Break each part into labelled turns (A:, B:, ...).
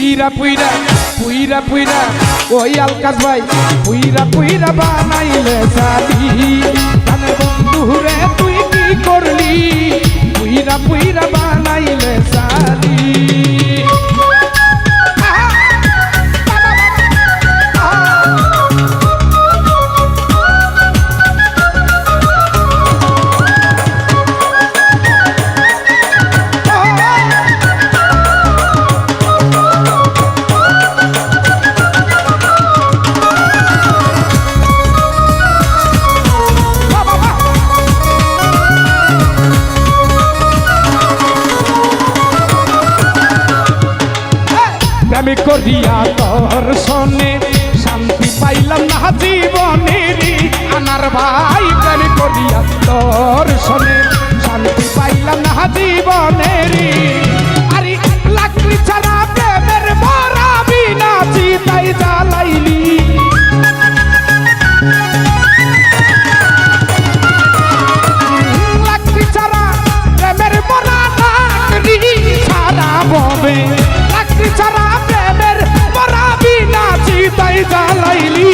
A: পুইরা পুইরা পুইরা পুইরা ওই আলকাস ভাই পুইরা পুইরা বানাইলে সাদি কানে বন্ধু রে তুই কি করলি পুইরা পুইরা বানাইলে সাদি আমি করিয়া তোর শোনে শান্তি পাইলাম না জীবনের আনার ভাই প্রেম করিয়া তোর শোনে শান্তি পাইলাম না জীবনের আরে লাকড়ি ছাড়া প্রেমের মরা বিনা চিতাই জ্বালাইলি লাকড়ি ছাড়া প্রেমের মরা লাকড়ি ছাড়া ববে লাকড়ি ছাড়া জ্বালাইলি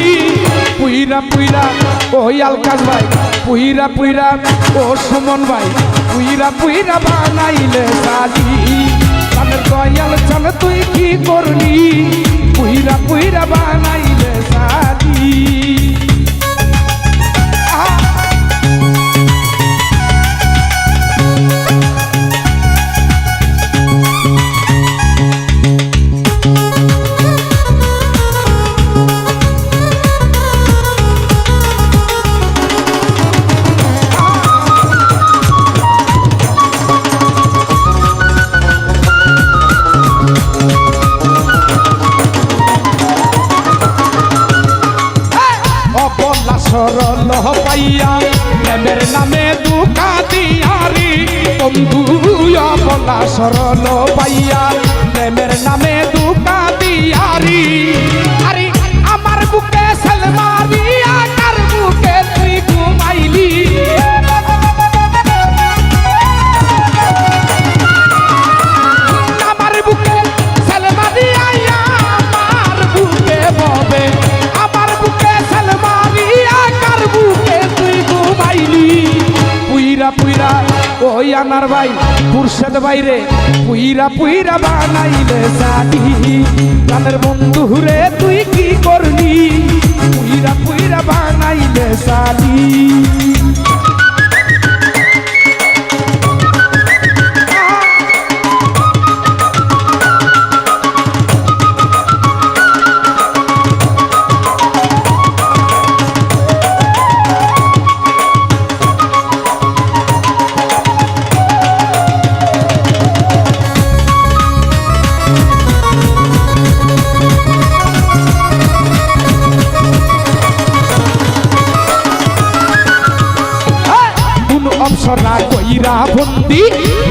A: পুইরা পুইরা ওই আলকাস ভাই পুইরা পুইরা ও সুমন ভাই পুইরা পুইরা বানাইলে সাদি কানের দয়াল চান তুই কি করলি পুইরা পুইরা বানাইলে সাদি সরল পাইয়া প্রেমের নামে দুঃখা দিয়ারি বন্ধু বলা সরল পাইয়া প্রেমের নামে দুঃখা দিয়ারি আরে আমার বুকে সালমারিয়া কার বুকে তুই ঘুমাইলি আমার বুকে সালমারিয়া আমার বুকে ববে আমার বুকে সালমারিয়া পুইরা পুইরা ওই আনার ভাই মুর্শেদ বাইরে পুইরা পুইরা বানাইলে সাদি গানের বন্ধু রে তুই কি করলি পুইরা পুইরা বানাইলে সাদি অপসরা কইরা বন্দি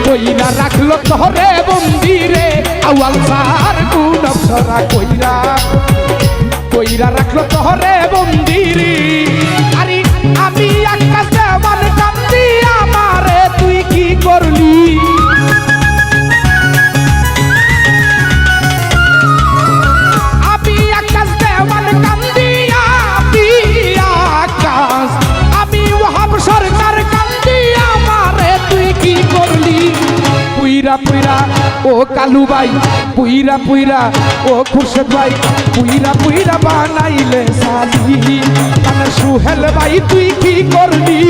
A: কইরা রাখলো তোরে বন্দি রে আওয়াল সার কোন অপসরা কইরা কইরা রাখলো তোরে বন্দি রে আরে আমি আকাশ দেওয়ান কান্দি আমারে তুই কি করলি আমি আকাশ দেওয়ান কান্দি আমি আকাশ আমি ওহাব সরকার পুইরা পুইরা ও কালু ভাই পুইরা পুইরা ও খুরশেদ ভাই পুইরা পুইরা বানাইলে সাদি কানে সুহেল ভাই তুই কি করলি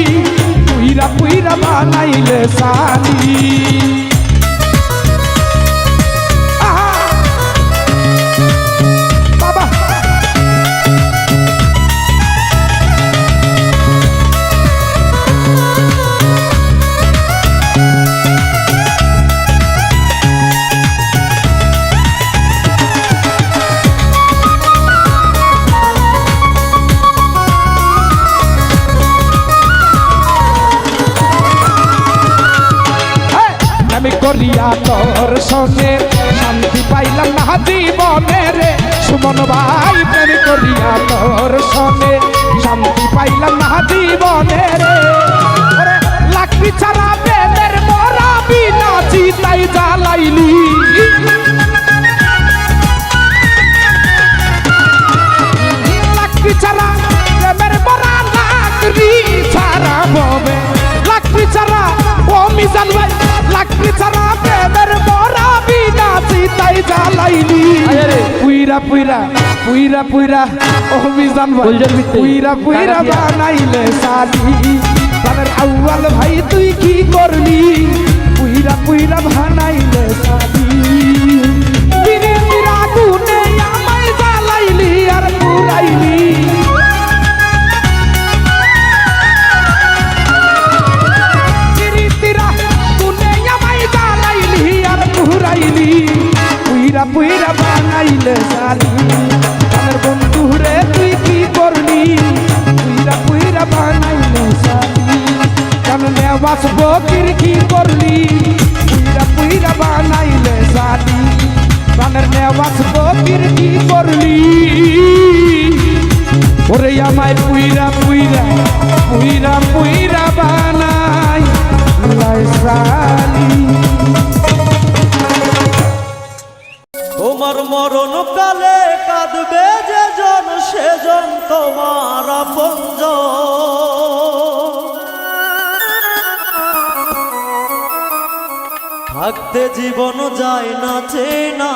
A: পুইরা পুইরা বানাইলে সাদি করিয়া তোর সঙ্গে শান্তি পাইলাম না জীবনে রে সুমন ভাই প্রেম করিয়া তোর সঙ্গে শান্তি পাইলাম না জীবনে রে লাকড়ি ছাড়া প্রেমের মরা বিনা চিতাই জ্বালাইলি জ্বালাইলি পুইরা পুইরা পুইরা পুইরা ও মিজান ভাই পুইরা পুইরা বানাইলে শালি প্রাণের আউয়াল ভাই তুই কি করলি পুইরা পুইরা বানাইলে শালি দিনে মিরা গুনে আমায় জ্বালাইলি আর পুরাইলি পুইরা পুইরা বানাইলে শালি আমার বন্ধু রে তুই কি করলি পুইরা পুইরা বানাইলে শালি কেন নেওয়াস বকির কি করলি পুইরা পুইরা বানাইলে শালি প্রাণের নেওয়াস বকির কি করলি ওরে আমায় পুইরা পুইরা পুইরা পুইরা বানাই শালি
B: তোমার মরণ কালে কাঁদবে যে জন সেজন তোমার আপনজন থাকতে জীবন যায় না চেনা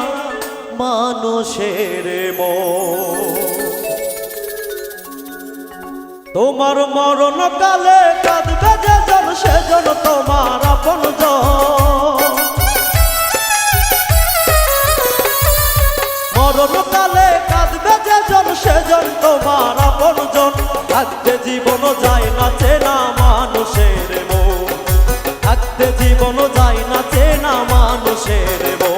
B: মানুষের মন তোমার মরণ কালে কাঁদবে যে জন সেজন তোমার আপনজন মরণকালে কাঁদবে যে জন সেজন তোমার আপনজন থাকতে জীবন যায় না চেনা মানুষের মন থাকতে জীবন যায় না চেনা মানুষের মন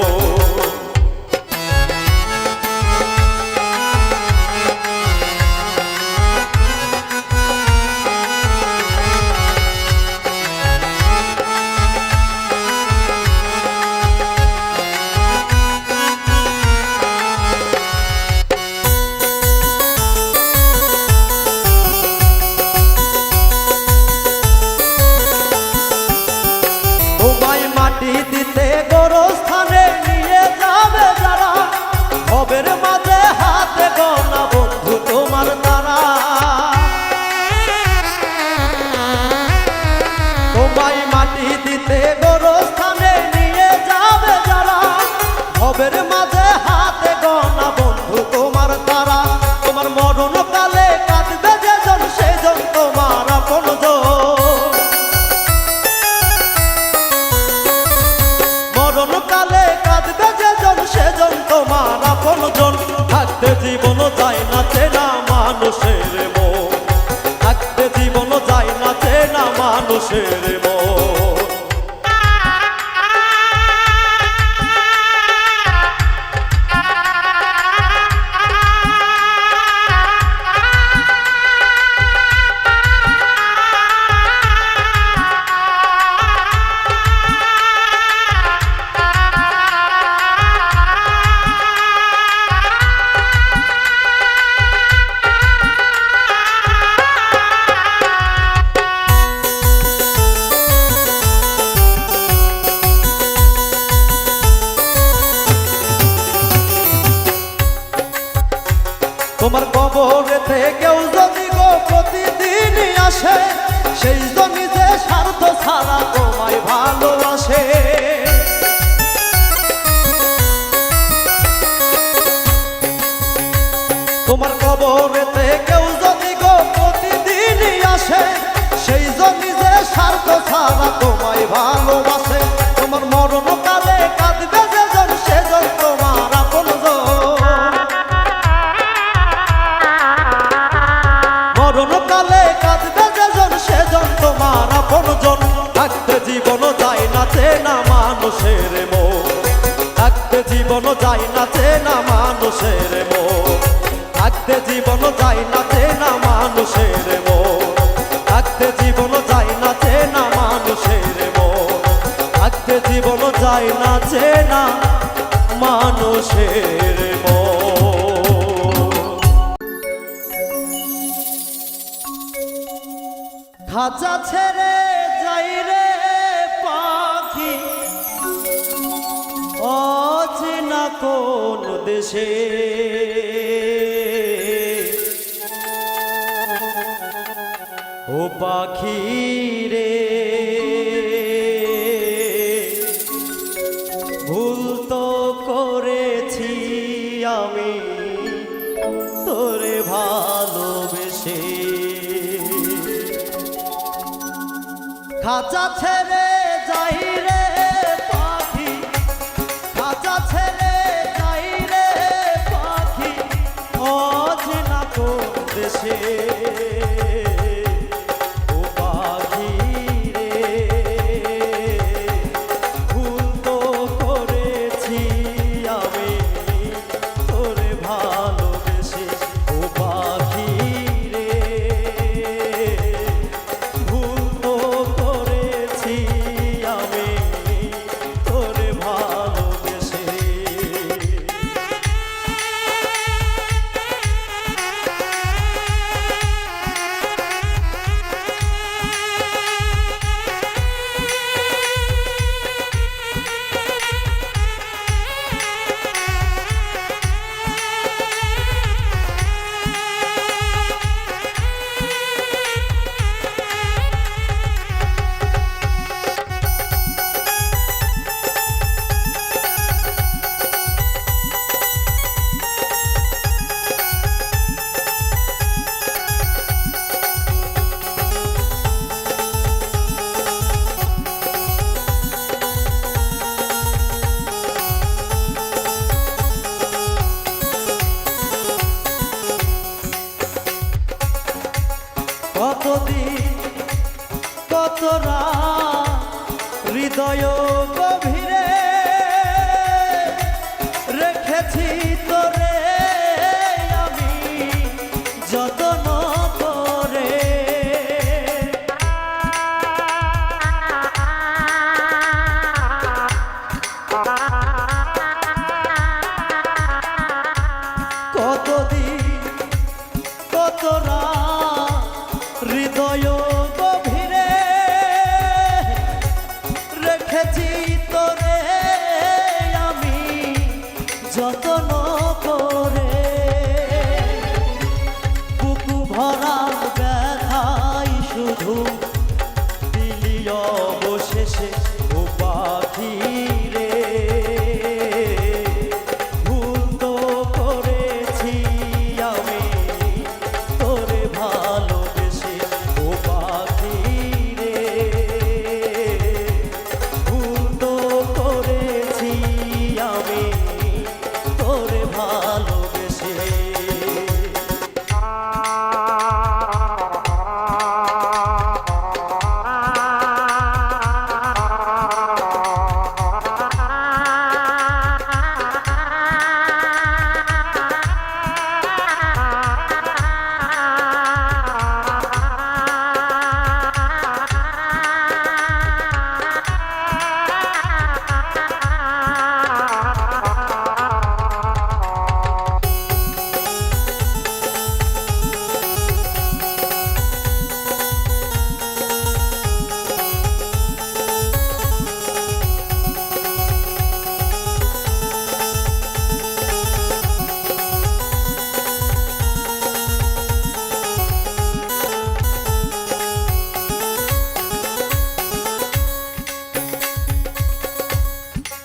B: দিতে গোরস্থানে নিয়ে যাবে যারা ভবের মাঝে হাতে গোনা বন্ধু তোমার তারা তোমায় মাটি দিতে গোরস্থানে নিয়ে যাবে যারা ভবের মাঝে হাতে গোনা বন্ধু তোমার তারা তোমার মরণ কালে কাঁদবে যে জন সেজন তোমার আপনজন মরণকালে কাঁদবে যে জন সেজন তোমার আপনজন থাকতে জীবন যায় না চেনা মানুষের মন থাকতে জীবন যায় না চেনা মানুষের মন তোমার কবরেতে কেউ যদি গো প্রতিদিনই আসে সেই জমি যে স্বার্থ ছাড়া তোমায় ভালোবাসে তোমার কবরেতে কেউ যদি গো প্রতিদিনই আসে সেই জমি যে স্বার্থ ছাড়া তোমায় ভালোবাসে তোমার মরণকালে কাঁদবে যে জন সেজন তোমার আপনজন মরণকালে কাঁদবে যে জন সেজন তোমার আপনজন থাকতে জীবন যায় না চেনা মানুষের মন থাকতে জীবন যায় না চেনা মানুষের মন থাকতে জীবন যায় না চেনা মানুষের মন থাকতে জীবন যায় না চেনা মানুষের মন থাকতে জীবন যায় না চেনা মানুষের মন খাঁচা ছেড়ে যাই রে পাখি অচেনা কোন দেশে ও পাখি রে ভুল তো করে খাঁচা ছেড়ে যাই রে পাখি, খাঁচা ছেড়ে যাই রে পাখি, অচেনা কোন দেশে। ও পাখি রে, ভুল তো করেছি আমি তোরে ভালোবেসে। ও পাখি রে, ভুল তো করেছি আমি তোরে ভালোবেসে। কতদিন কত রাত হৃদয় গভীরে রেখেছি তোরে আমি যত্ন করে। কতদিন কত রাত হৃদয় গভীরে রেখেছি তোরে আমি যত্ন করে। বুকু ভরা ব্যথাই শুধু দিলি অবশেষে। ও পাখি রে, ভুল তো করেছি আমি তোরে ভালোবেসে। ও পাখি রে, ভুল তো করেছি আমি তোরে ভালোবেসে।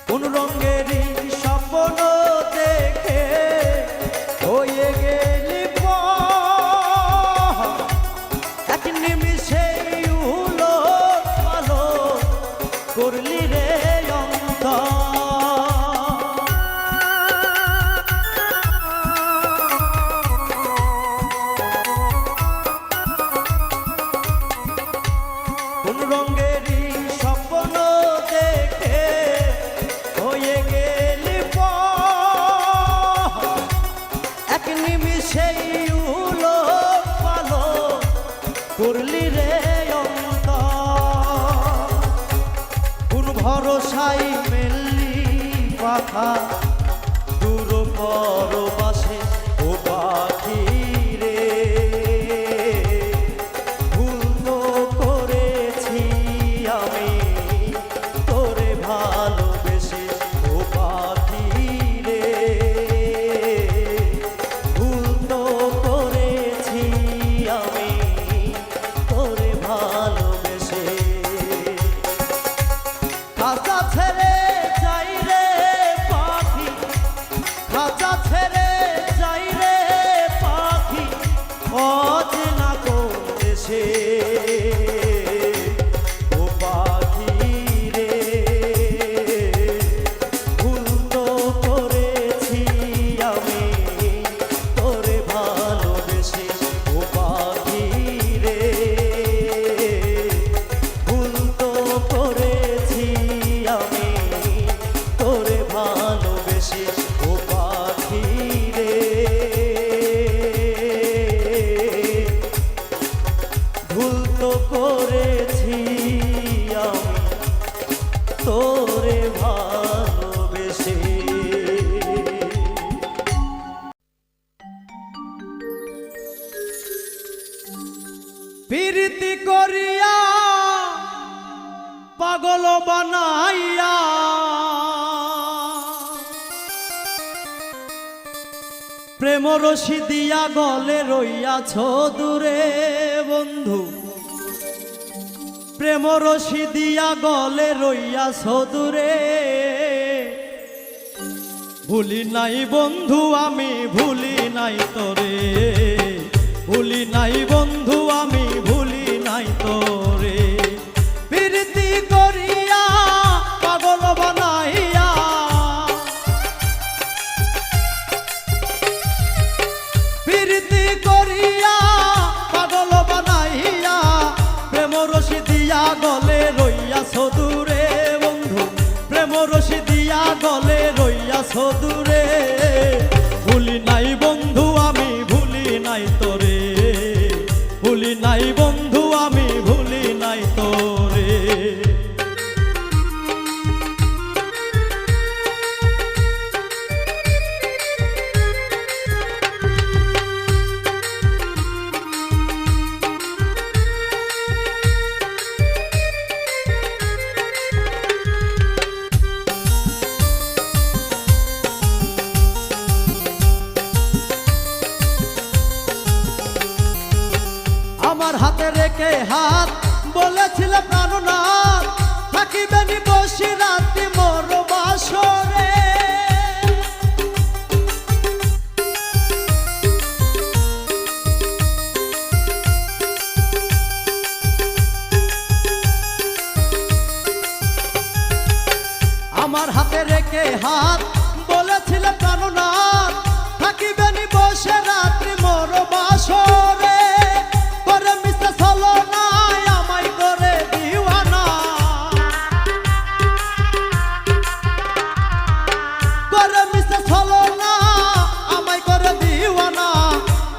B: কোন রঙেরই স্বপ্ন দেখে হয়ে গেলি পর, এক নিমিষে উলট পালট করলি রে অন্তর। কোন রঙেরই স্বপ্ন দেখে হয়ে গেলি পর, এক নিমিষেই উলট পালট করলি রে অন্তর। কোন ভরসাই মেললি পাখা দূর পরবাসে। ও পাখি রে, ভুল তো করেছি আমি তোরে ভালোবেসে। ও পাখি রে, ভুল তো করেছি আমি তোরে ভালোবেসে। খাঁচা ছেড়ে যাই রে পাখি, খাঁচা ছেড়ে যাই রে পাখি, অচেনা কোন দেশে। ও প্রীতি করিয়া পাগল বানাইয়া প্রেম রশি দিয়া গলে রইয়াছ দূরে বন্ধু প্রেম রশি দিয়া গলে রইয়াছ দূরে ভুলি নাই বন্ধু আমি ভুলি নাই তোরে ভুলি নাই বন্ধু আমি ভুলি নাই তোরে প্রীতি করিয়া পাগল বানাইয়া প্রীতি করিয়া পাগল বানাইয়া প্রেম রশি দিয়া গলে রইয়াছ দূরে বন্ধু প্রেম রশি দিয়া গলে রইয়াছ দূরে ভুলি নাই বন্ধু আমি ভুলি নাই তোরে ভুলি নাই বন্ধু আমি ভুলি নাই তোরে আমার হাতে রেখে হাত বলেছিলে প্রাণনাথ থাকিবেনি বসি রাতি মোর বাসরে আমার হাতে রেখে হাত বলেছিলে প্রাণনাথ থাকিবেনি বসে রাত্রি মোর বাসরে করে মিশে চলো না আমায় করে দিওয়ানা করে মিশে চলো না আমায় করে দিওয়ানা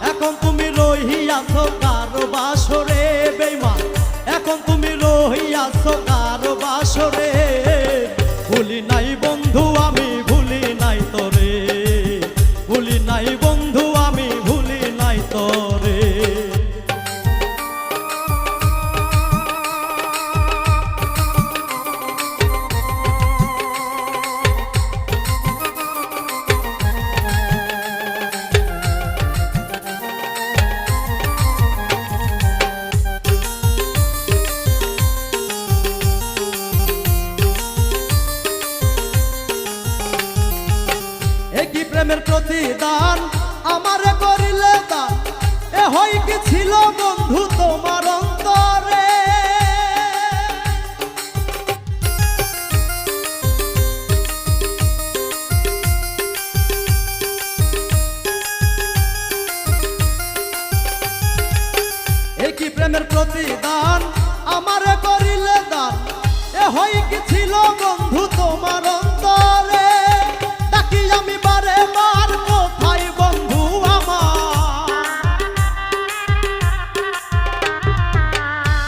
B: এখন তুমি রহিয়াছো কারো বাসরে বেঈমান এখন তুমি রহিয়াছো কারো বাসরে ভুলি নাই বন্ধু আমি ভুলি নাই তোরে ভুলি নাই বন্ধু আমি ভুলি নাই তোরে একই প্রেমের প্রতিদান আমারে করিলে দান এ হয় কি ছিল বন্ধু তোমার অন্তরে একই প্রেমের প্রতিদান আমারে করিলে দান এ হয় কি ছিল বন্ধু তোমার অন্তরে ডাকি আমি বারে বার কোথায় বন্ধু আমার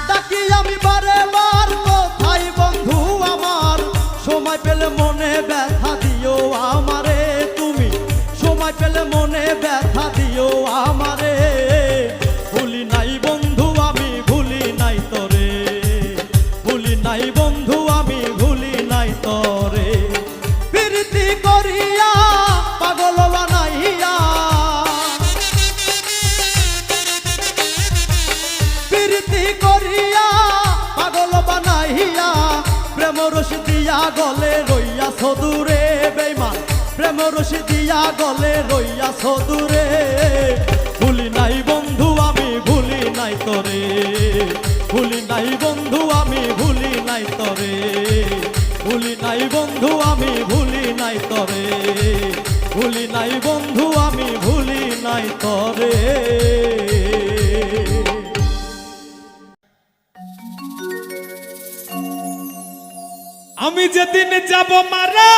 B: ডাকি আমি বারে বার কোথায় বন্ধু আমার সময় পেলে মনে ব্যথা দিও আমারে তুমি সময় পেলে মনে ব্যথা দিও আমারে ভুলি নাই বন্ধু আমি ভুলি নাই তোরে ভুলি নাই বন্ধু আমি ভুলি নাই তোরে প্রীতি করিয়া পাগল বানাইয়া প্রীতি করিয়া পাগল বানাইয়া প্রেম রশি দিয়া গলে রইয়াছ দূরে বেঈমান প্রেম রশি দিয়া গলে রইয়াছ দূরে ভুলি নাই বন্ধু আমি ভুলি নাই তোরে ভুলি নাই বন্ধু আমি ভুলি নাই তোরে ভুলি নাই বন্ধু আমি ভুলি নাই তোরে ভুলি নাই বন্ধু আমি ভুলি নাই তোরে
A: আমি যেদিন যাব মারা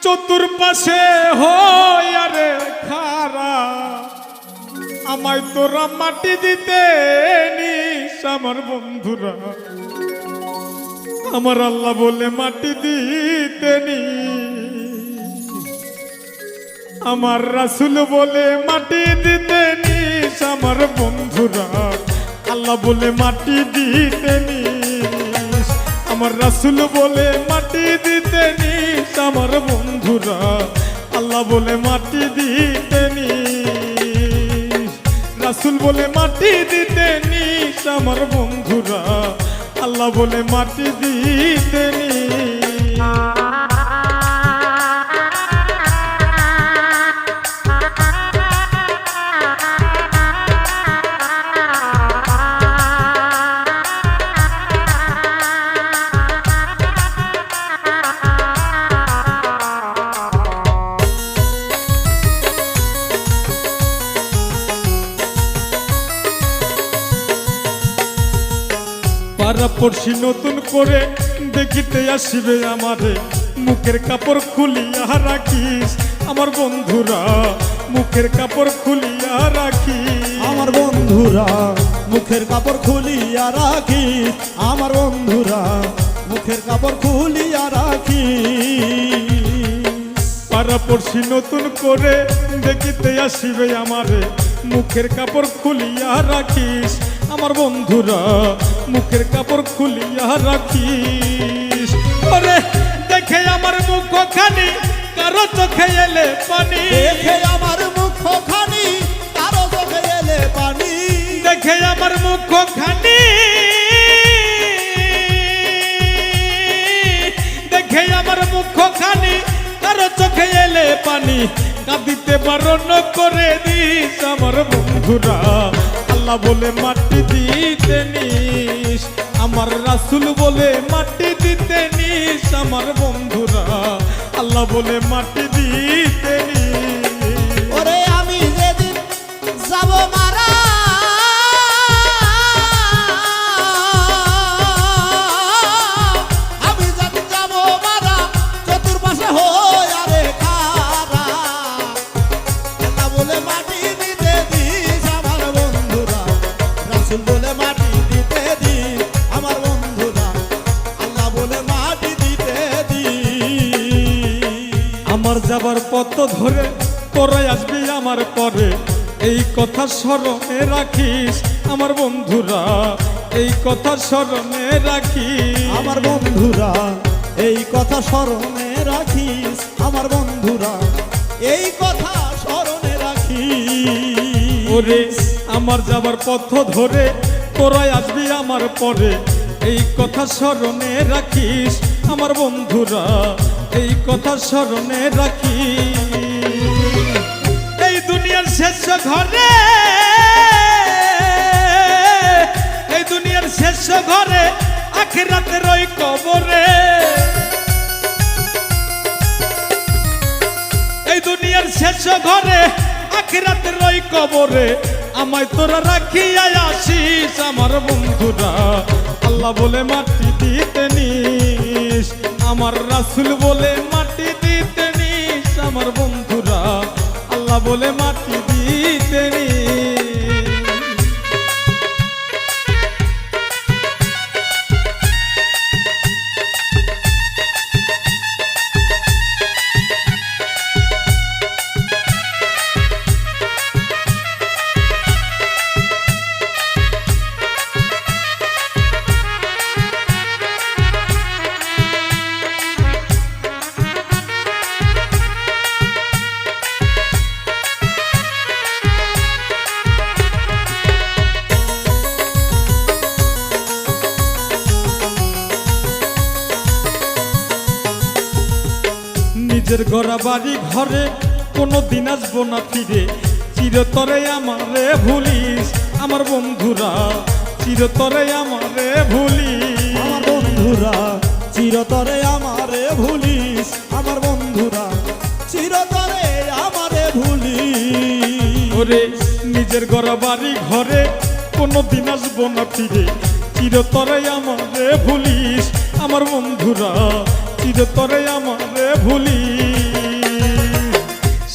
A: চতুর্পাশে হইয়া রে খারা আমায় তোরা মাটি দিতে নিস আমার বন্ধুরা আমার আল্লাহ বলে মাটি দিতে নিস
C: আমার রাসূল বলে মাটি দিতে নিস আমার বন্ধুরা, আল্লাহ বলে মাটি দিতে নিস। আমার রাসূল বলে মাটি দিতে নিস আমার বন্ধুরা, আল্লাহ বলে মাটি দিতে নিস। রাসূল বলে মাটি দিতে নিস আমার বন্ধুরা, আল্লাহ বলে মাটি দিতে নিস। পাড়াপড়শি নতুন করে দেখিতে আসিবে আমারে, মুখের কাপড় খুলিয়া রাখিস আমার বন্ধুরা, মুখের কাপড় খুলিয়া রাখিস।
B: আমার বন্ধুরা মুখের কাপড় খুলিয়া রাখি, আমার বন্ধুরা মুখের কাপড় খুলিয়া রাখি।
C: পাড়াপড়শি নতুন করে দেখিতে আসিবে আমারে, মুখের কাপড় খুলিয়া রাখিস আমার বন্ধুরা, মুখের কাপড় খুলিয়া রাখিস। ওরে দেখে আমার মুখখানি কারো চোখে এলে পানি,
B: দেখে আমার মুখখানি কারো চোখে এলে পানি,
C: দেখে আমার মুখখানি, দেখে আমার মুখখানি কারো চোখে এলে পানি, কাঁদিতে বারণ করে দিস আমার বন্ধুরা, আল্লাহ বলে মাটি দিতে নিস। আমার রাসূল বলে মাটি দিতে নিস আমার বন্ধুরা, আল্লাহ বলে মাটি দিতে নিস।
B: ওরে আমি যেদিন যাব মারা, আমি যেদিন যাব মারা, চতুর্পাশে হই আরে খারা, আল্লাহ বলে মাটি দিতে দিস আমার বন্ধুরা, রাসূল বলে মাটি দিতে দিস আমার বন্ধুরা, আল্লাহ বলে মাটি দিতে দিস।
C: আমার যাবার পথ ধরে তোরাই আসবি আমার পরে, এই কথা স্মরণে রাখিস আমার বন্ধুরা, এই কথা স্মরণে রাখিস।
B: আমার বন্ধুরা এই কথা স্মরণে রাখিস, আমার বন্ধুরা এই কথা স্মরণে রাখিস।
C: ওরে আমার যাবার পথ ধরে তোরাই আসবি আমার পরে, এই কথা স্মরণে রাখিস আমার বন্ধুরা, এই কথা স্মরণে রাখিস। এই দুনিয়ার শেষ ঘরে, এই দুনিয়ার শেষ ঘরে আখিরাতের ওই কবরে, এই দুনিয়ার শেষ ঘরে আখিরাতের ওই কবরে, আমায় তোরা রাখিয়া আসিস আমার বন্ধুরা, আল্লাহ বলে মাটি দিতে নিস। আমার রাসূল বলে মাটি দিতে নিস আমার বন্ধুরা, আল্লাহ বলে মাটি দিতে নিস। নিজের গড়া বাড়ি ঘরে কোনো দিন আসবো না ফিরে, চিরতরে আমারে ভুলিস আমার বন্ধুরা, চিরতরে আমারে ভুলিস।
B: আমার বন্ধুরা চিরতরে আমারে ভুলিস, আমার বন্ধুরা চিরতরে আমারে ভুলিস।
C: ওরে নিজের গড়া বাড়ি ঘরে কোনো দিন আসবো না ফিরে, চিরতরে আমারে ভুলিস আমার বন্ধুরা, চিরতরে আমারে ভুলিস।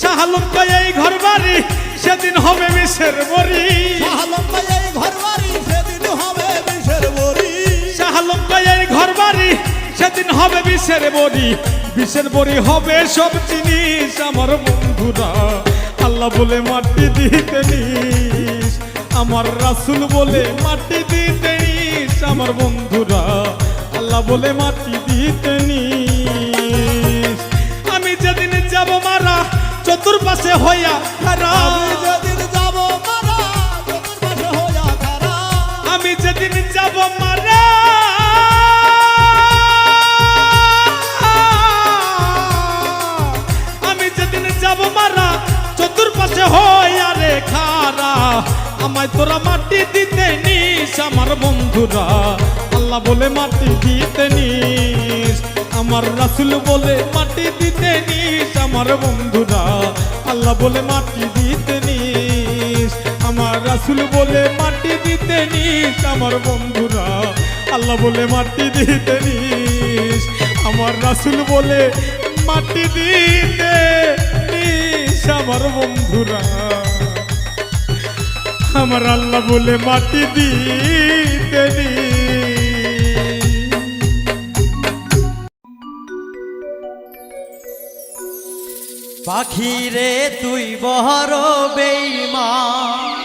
C: শাহালম কয় এই ঘর বাড়ি সেদিন হবে বিষের বড়ি,
B: শাহালম কয় এই ঘর বাড়ি সেদিন হবে বিষের বড়ি,
C: শাহালম কয় এই ঘর বাড়ি সেদিন হবে বিষের বড়ি, বিষের বড়ি হবে সব জিনিস আমার বন্ধুরা। আল্লাহ বলে মাটি দিতে নিস, আমার রাসূল বলে মাটি দিতে নিস আমার বন্ধুরা। আল্লাহ বলে মাটি দিতে নিস। আমি যেদিন যাব মারা চতুর্পাশে হইয়া খারা,
B: আমি যেদিন যাব মারা চতুর্পাশে হইয়া খাড়া,
C: আমি যেদিন যাব মারা আমি যেদিন যাব মারা চতুর্পাশে হইয়া রে খারা, আমায় তোরা মাটি দিতে নিস আমার বন্ধুরা। আল্লাহ বলে মাটি দিতে নিস, আমার রাসূল বলে মাটি দিতে নিস আমার বন্ধুরা। আল্লাহ বলে মাটি দিতে নিস, আমার রাসূল বলে মাটি দিতে নিস আমার বন্ধুরা। আল্লাহ বলে মাটি দিতে নিস, আমার রাসূল বলে মাটি দিতে নিস আমার বন্ধুরা। আমার আল্লাহ বলে মাটি দিতে নিস।
B: পাখি রে তুই বড় বেঈমান,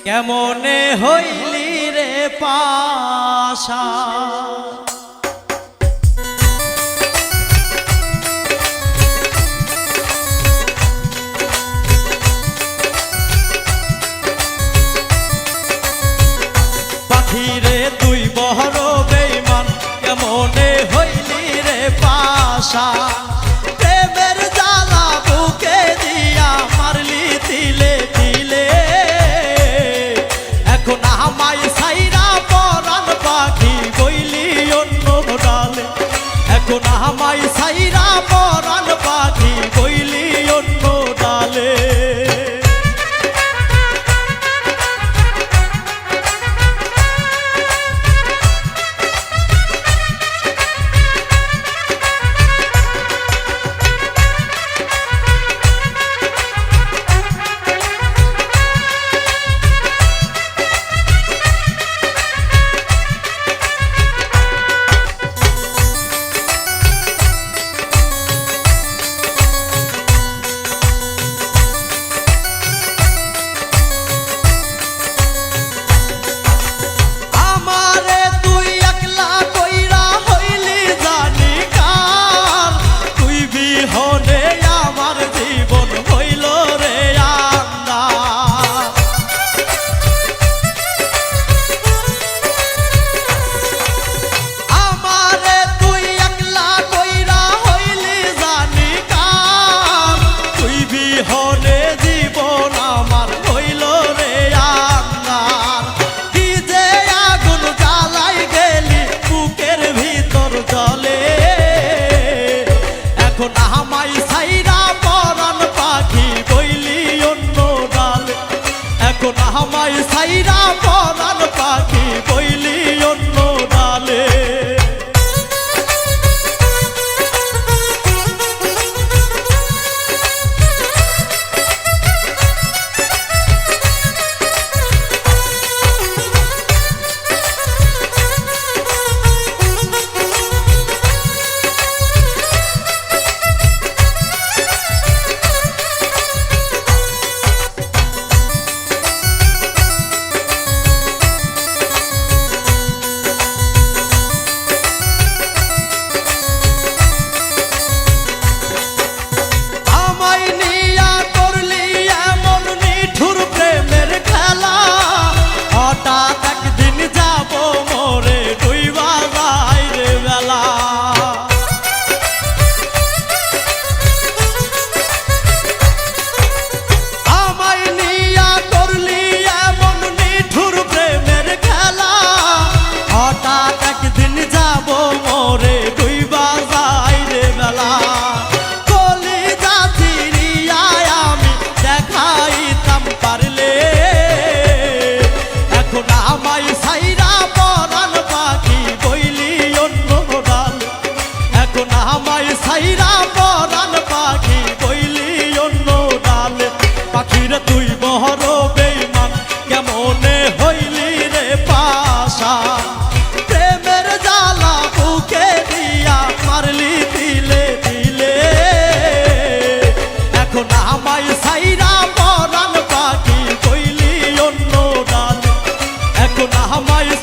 B: কেমনে হইলি রে পাশা। পাখি রে তুই বড় বেঈমান, কেমনে হইলি রে পাশা। প্রেমের জ্বালা বুকে দিয়া মারলি তিলে তিলে, এখন আমায় সাইরা পরাণ পাখি বইলি অন্য ডালে, এখন আমায় সাইরা পরাণ পাখি বইলি অন্য ডালে।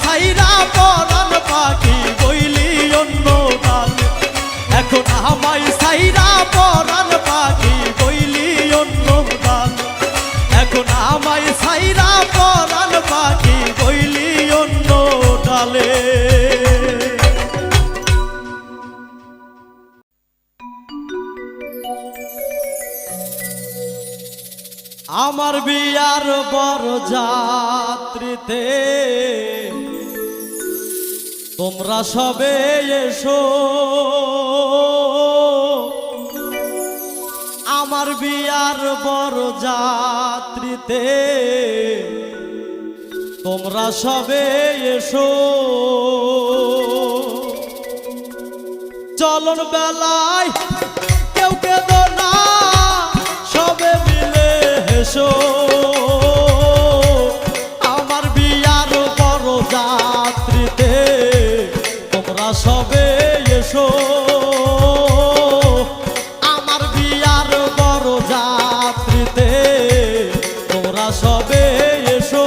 B: সাইরা পরাণ পাখি বইলি অন্য ডালে এখন আমায় সাইরা পরাণ পাখি বইলি অন্য ডালে এখন আমায় সাইরা পরাণ পাখি বইলি অন্য ডালে আমার বিয়ার বড় যাত্রীতে তোমরা সবে এসো আমার বিয়ার বড় যাত্রীতে তোমরা সবে এসো চলন বেলায় কেউ কেঁদো না সবে মিলে হেসো আমার বিয়ার বড় যাত্রীতে তোমরা সবে এসো আমার বিয়ার বড় যাত্রীতে তোমরা সবে এসো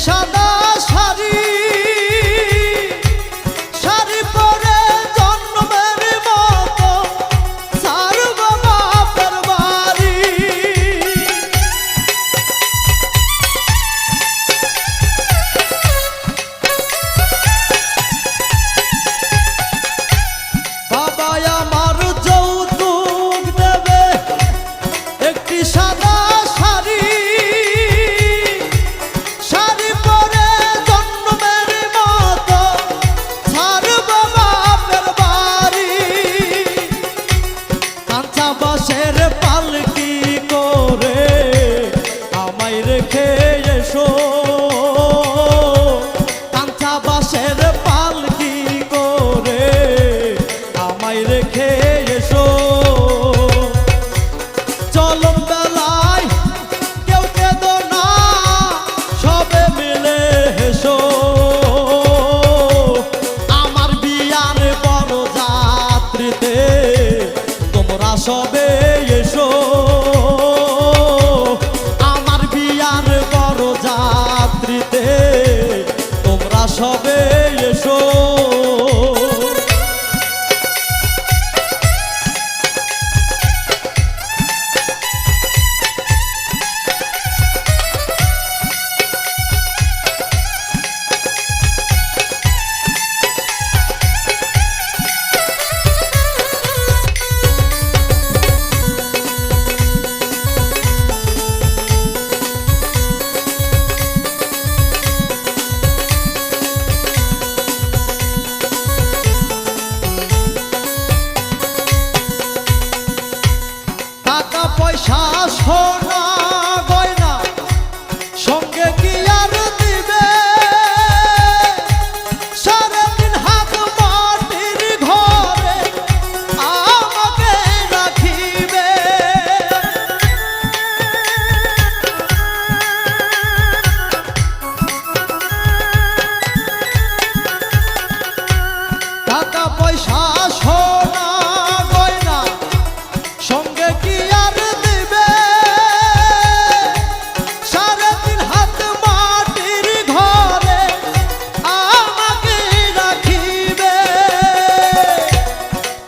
B: সাদা শাড়ি শাড়ি পরে জন্মের মতো সারব বাপের বাড়ি বাবা আমার যৌতুক দেবে একটি সাদা শাড়ি বাসের পালকি করে আমায় রেখে এসো কাঁচা বাসের পালকি করে আমায় রেখে এসো চলন বেলায় কেউ কেঁদো না সবে মিলে হেসো আমার বিয়ার বড় যাত্রীতে তোমরা সবে এসো আমার বিয়ার বড় যাত্রীতে তোমরা সবে এসো টাকা পয়সা সোনা গয়না সঙ্গে কি আর দিবে সারাদিন হাত মাটির ঘরে আমাকে রাখিবে টাকা পয়সা সোনা গয়না সঙ্গে কি আর দিবে সারাদিন হাত মাটির ঘরে আমাকে রাখিবে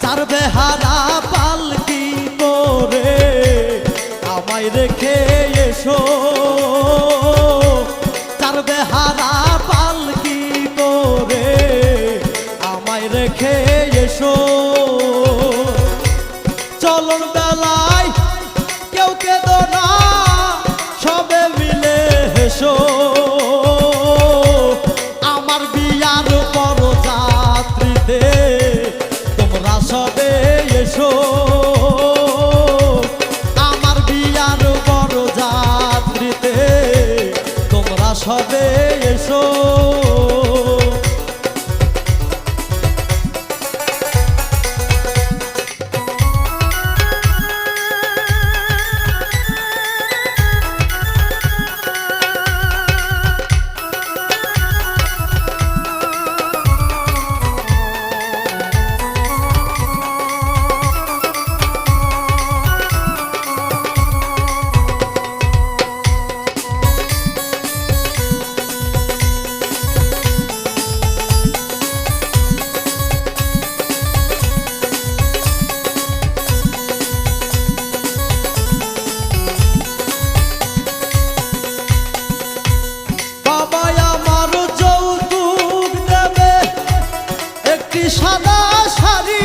B: চার বেহারা পালকি করে আমায় রেখে এসো চার বেহারা পালকি করে আমায় রেখে এসো চলন বেলায় কেউ কেঁদো না সবে মিলে হেসো আমার বিয়ার বড় যাত্রীতে তোমরা এসো আমার বিয়ার বড় যাত্রীতে তোমরা সবে এসো সাদা শাড়ি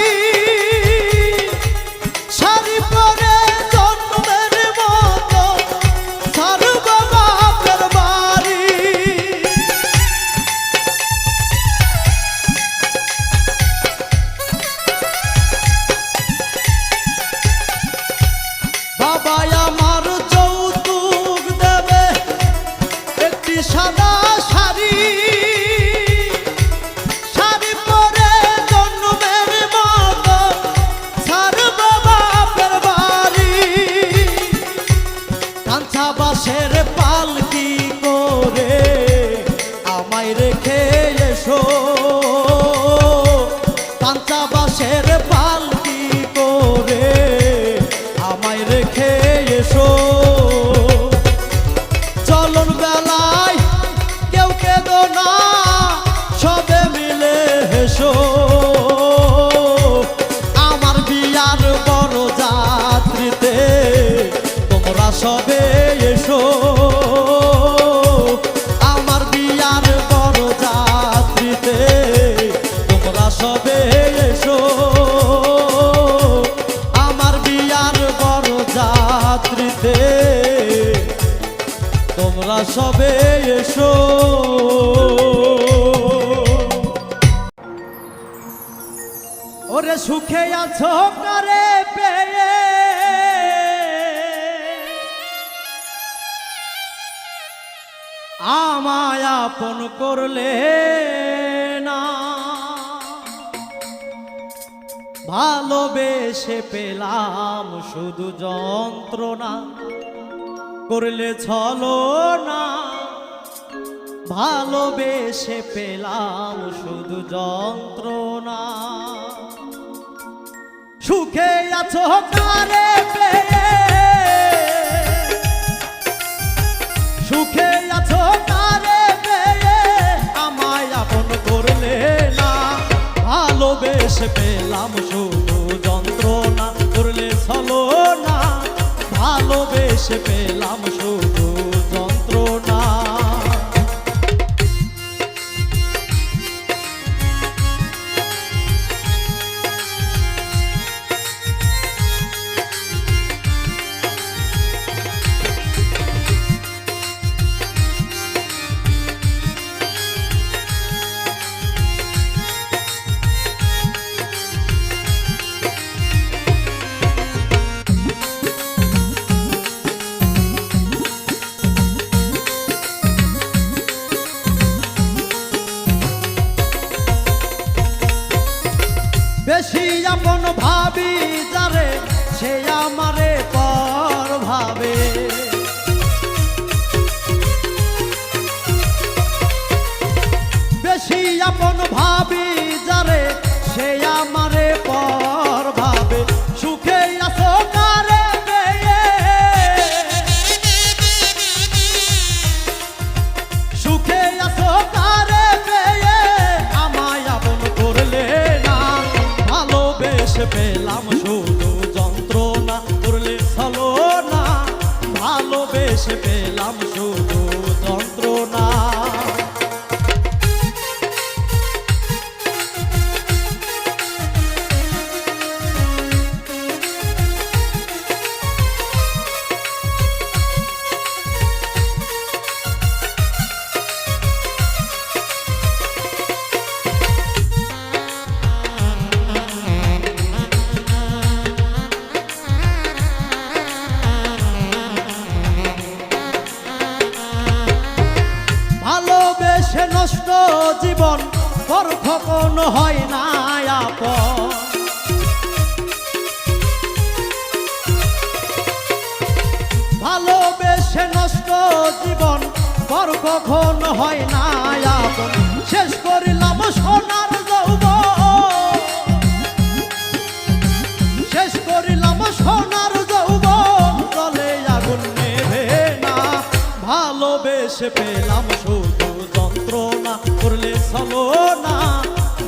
B: শাড়ি পরে জন্মের মতো ছাড়ব বাপের বাড়ি বাবা আমার যৌতুক দেবে একটি সাদা শাড়ি বাসের পালকি করে আমায় রেখে এসো কাঁচা বাসের পালকি করে আমায় রেখে এসো চলন বেলায় কেউ কেঁদো না সবে মিলে হেসো আমার বিয়ার বড় যাত্রীতে তোমরা সবে এসো আমার বিয়ার বড় যাত্রীতে তোমরা সবে এসো আমার বিয়ার বড় যাত্রীতে তোমরা সবে এসো ওরে সুখে আছো কারে পেয়ে আমায় আপন করলে না ভালোবেসে পেলাম শুধু যন্ত্রণা করলে ছলনা ভালোবেসে পেলাম শুধু যন্ত্রণা সুখে আছো কারে পেয়ে সুখে আছো কারে পেয়ে আমায় আপন করলে না ভালোবেসে পেলাম শুধু যন্ত্রণা করলে ছলনা ভালোবেসে পেলাম শুধু যন্ত্রণা বেশি আপন ভাবি যারে সে আমারে পর ভাবে বেশি আপন ভাবি যারে সে আমারে পর ভাবে সুখে আছো কারে পেয়ে সুখে আছো কারে পেয়ে আমায় আপন করলে ভালোবেসে পেলাম শুধু যন্ত্রণা করলে ছলনা ভালোবেসে পেলাম শুধু যন্ত্রণা কখনো হয় না আপন। ভালোবেসে নষ্ট জীবন পর কখনো হয় না আপন। শেষ করিলাম সোনার যৌবন, শেষ করিলাম সোনার যৌবন, জলে আগুন নেভে না। ভালোবেসে পেলাম শুধু যন্ত্রণা, করলে চলো না।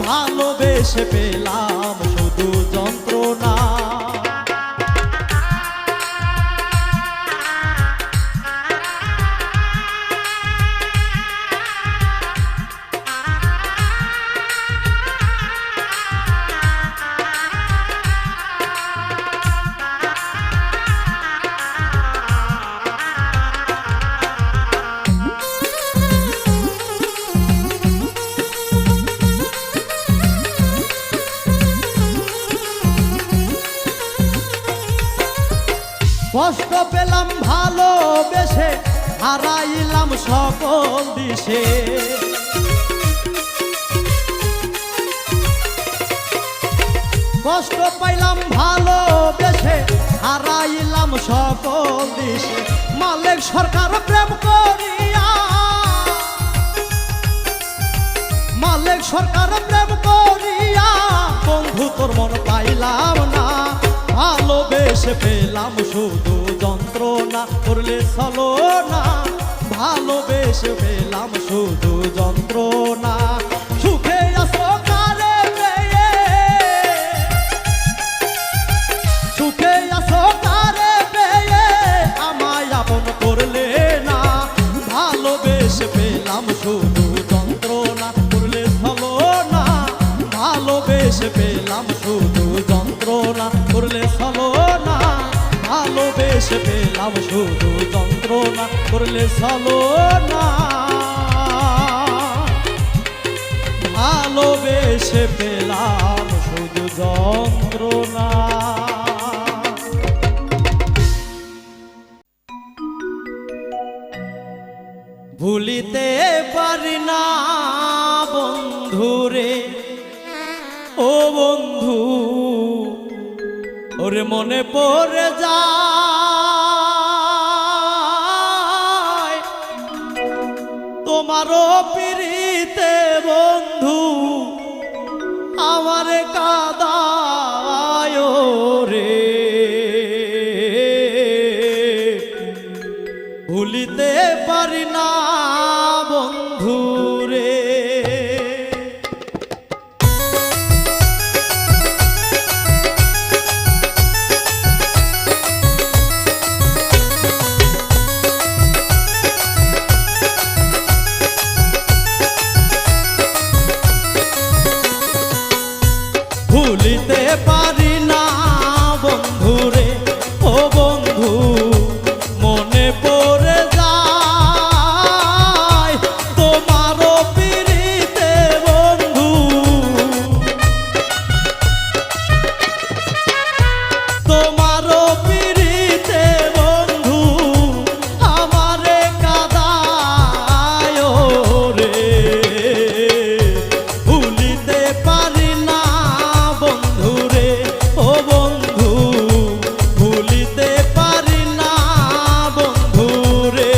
B: ভালোবেসে পেলাম শুধু যন্ত্রণা। কষ্ট পেলাম ভালোবেসে, হারাইলাম সকল দিশে। কষ্ট পাইলাম ভালোবেসে, হারাইলাম সকল দিশে। মালিক সরকার প্রেম করিয়া, মালিক সরকার প্রেম করিয়া, বন্ধু তোর মন পাইলাম না। ভালোবেসে পেলাম শুধু যন্ত্রণা, করলে চলো না। ভালোবেসে পেলাম শুধু যন্ত্রণা। সুখে আছো কারে পেয়ে, সুখে আছো কারে পেয়ে, আমায় আপন করলে না। ভালোবেসে পেলাম শুধু যন্ত্রণা, করলে চলো না। ভালোবেসে পেলাম শুধু যন্ত্রণা, করলে চলো না। ভালোবেসে পেলাম শুধু যন্ত্রণা, করলে চলো না। ভালোবেসে পেলাম শুধু যন্ত্রণা। ভুলিতে পারি না বন্ধুরে, ও বন্ধু, ওরে মনে পড়ে যায় তোমারও পিরিতে বন্ধু, আমারে কাদায় রে। ভুলিতে পারি না বন্ধু রে। ভুলিতে পারি না বন্ধু রে, ও বন্ধু, মনে পড়ে যায় তোমারও পিরিতে বন্ধু। তোমারও পিরিতে বন্ধু, আমারে কাদায় রে। ভুলিতে পারি না বন্ধু রে, ও বন্ধু, ভুলিতে পারি না বন্ধু রে।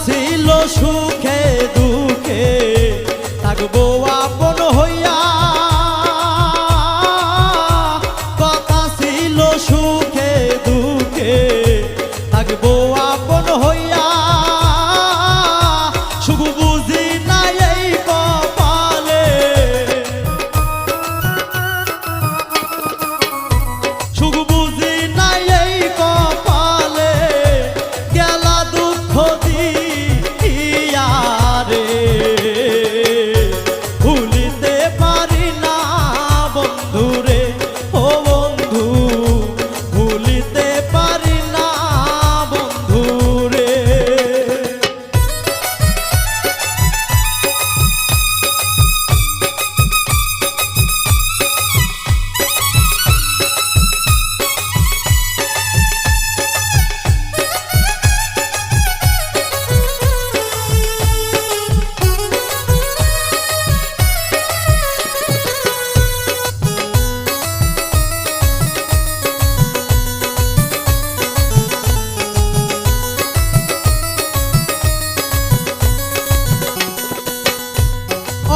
B: ছিল সুখে দুঃখে থাকবো আপন হইয়া, কথা ছিল সুখে দুঃখে থাকবো আপন হইয়া, সুখ বুঝি না এই কপালে, সুখ বুঝি না এই কপালে, গেলা দুঃখ দিয়া রে, ভুলিতে পারি না বন্ধুরে, ও বন্ধু ভুলিতে পারি না বন্ধুরে।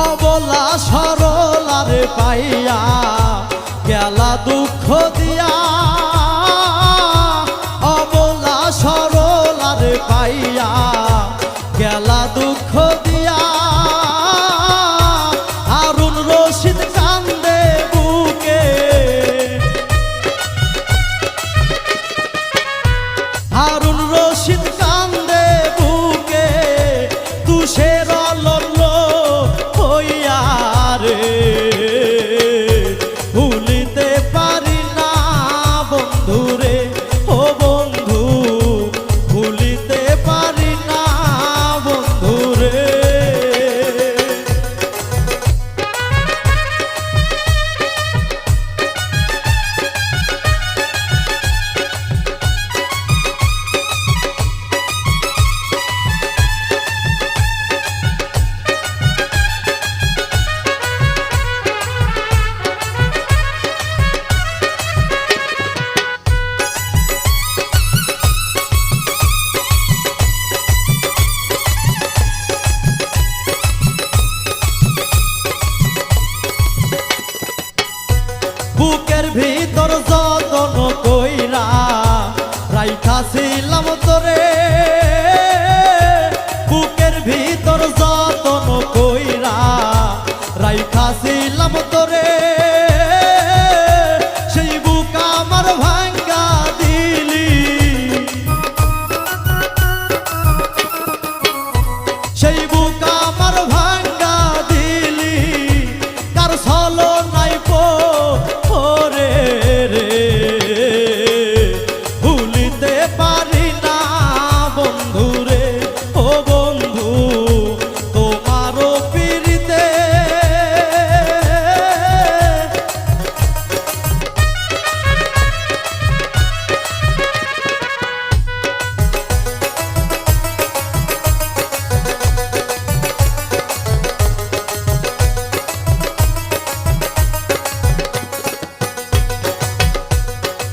B: অবলা সরলারে পাইয়া গেলা দুঃখ দিয়া, অবলা সরলারে পাইয়া গেলা দুঃখ দিয়া, হারুন রশিদ কান্দে বুকে, হারুন রশিদ কান্দে বুকে, তুষের লল্ল হইয়া রে, ভুলিতে পারি না বন্ধুরে, ও বন্ধু ভুলিতে পারি না বন্ধুরে। বুকের ভিতর যতন কইরা রাইখাছিলাম তোরে, বুকের ভিতর যতন কইরা রাইখাছিলাম তোরে, সেই বুক আমার ভাঙ্গা দিলি, সেই বুক আমার ভাঙ্গা দিলি, কার ছলো নাই ওরে রে, ভুলিতে পারি না বন্ধুরে, ও বন্ধু তোমারও পিরিতে,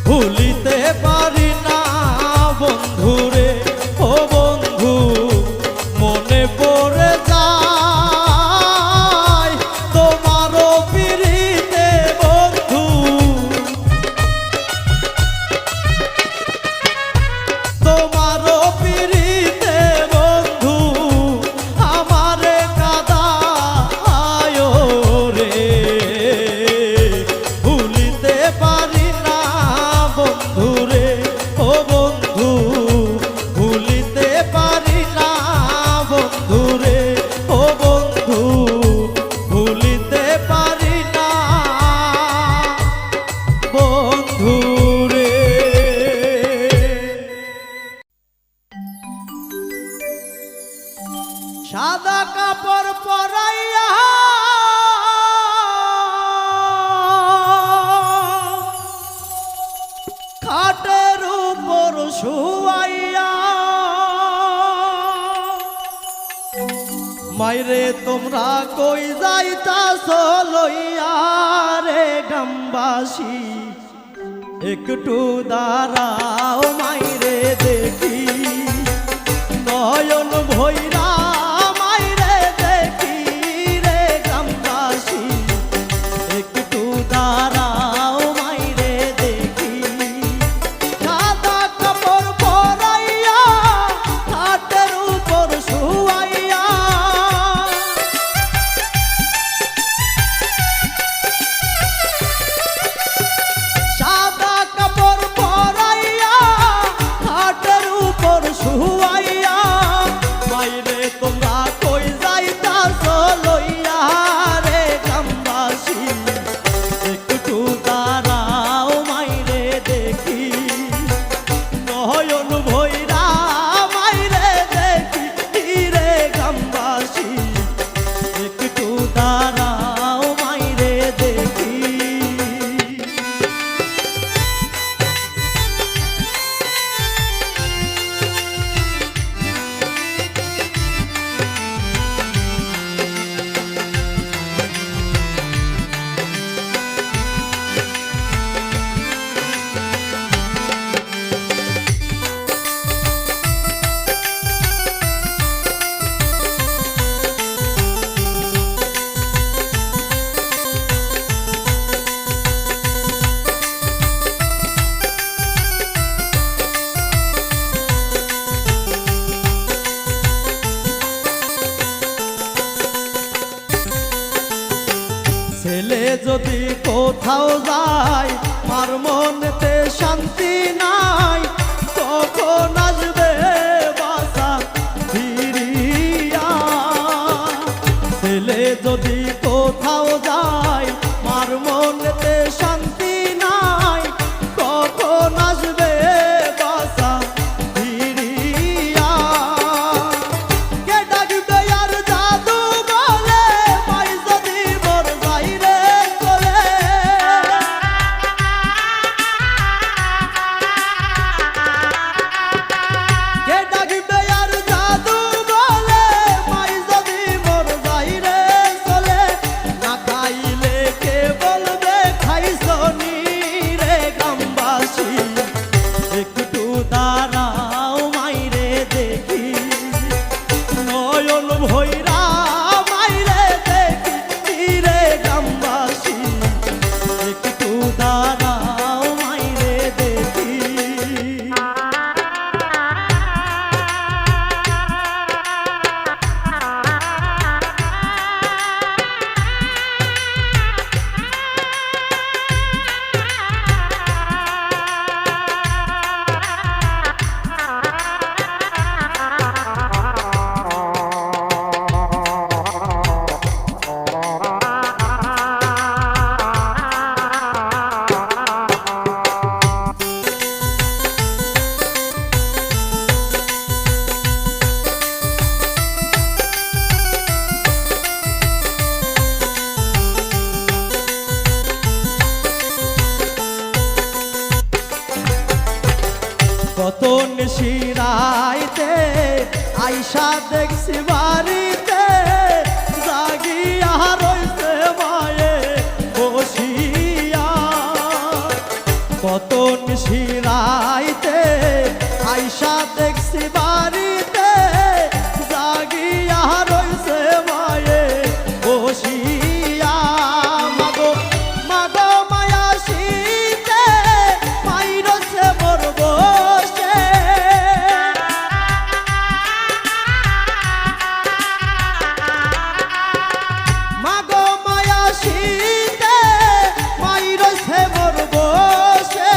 B: ভুলিতে পারি না বন্ধুরে, ও বন্ধু মনে পড়ে যায় তোমারও পিরিতে বন্ধু, তোমারও পিরিতে বন্ধু, আমারে কাঁদায় রে, ভুলিতে পারি না বন্ধুরে, ও বন্ধু ভুলিতে পারি না বন্ধুরে, ও বন্ধু ভুলিতে পারি না বন্ধুরে। সাদা কাপড় পরাইয়া খাটের উপর শুয়াইয়া, মাইরে তোমরা কই যাইতাছ লইয়া রে গ্রামবাসী, একটু দাঁড়াও মাইরে দেখি নয়ন ভৈরা মাইরে দেখি রে গ্রামবাসী একটু দাঁড়াও মাইরে দেখি সাদা কাপড় পরাইয়া খাটের উপর শুয়াইয়া সাদা কাপড় পরাইয়া খাটের উপর শুয়াইয়া মাইরে তোমরা কই যাইতাছ লইয়া রে গ্রামবাসী একটু দাঁড়াও মাইরে দেখি নয়ন ভৈরা মাইরে দেখি রে গ্রামবাসী একটু দাঁড়াও মাইরে দেখি ছেলে যদি কোথাও যায় আর মনেতে শান্তি নাই কখন আসবে বাসা ফিরিয়া ছেলে যদি কোথাও যায় আর মনেতে শান্তি নাই কখন আসবে বাসা ফিরিয়া কে ডাকবে আর জাদু বলে মাই যদি মোর বাইরে চলে কে ডাকবে আর জাদু বলে মাই যদি মোর বাইরে চলে না খাইলে কে বলবে খাইছনি রে গ্রামবাসী একটু দাঁড়াও মাইরে দেখি নয়ন ভৈরা মাইরে দেখি রে গ্রামবাসী একটু দাঁড়াও মাইরে দেখি কত নিশিরাইতে আইসা দেখছি বাড়িতে জাগিয়া রইছে মায়ে বসিয়া কত নিশিরাইতে আইসা দেখছি বাড়িতে জাগিয়া রইছে মায়ে বসিয়া মাগো মাগো মায়া শীতে মাইরছে মোর বসে মাগো মায়া শীতে মাইরছে মোর বসে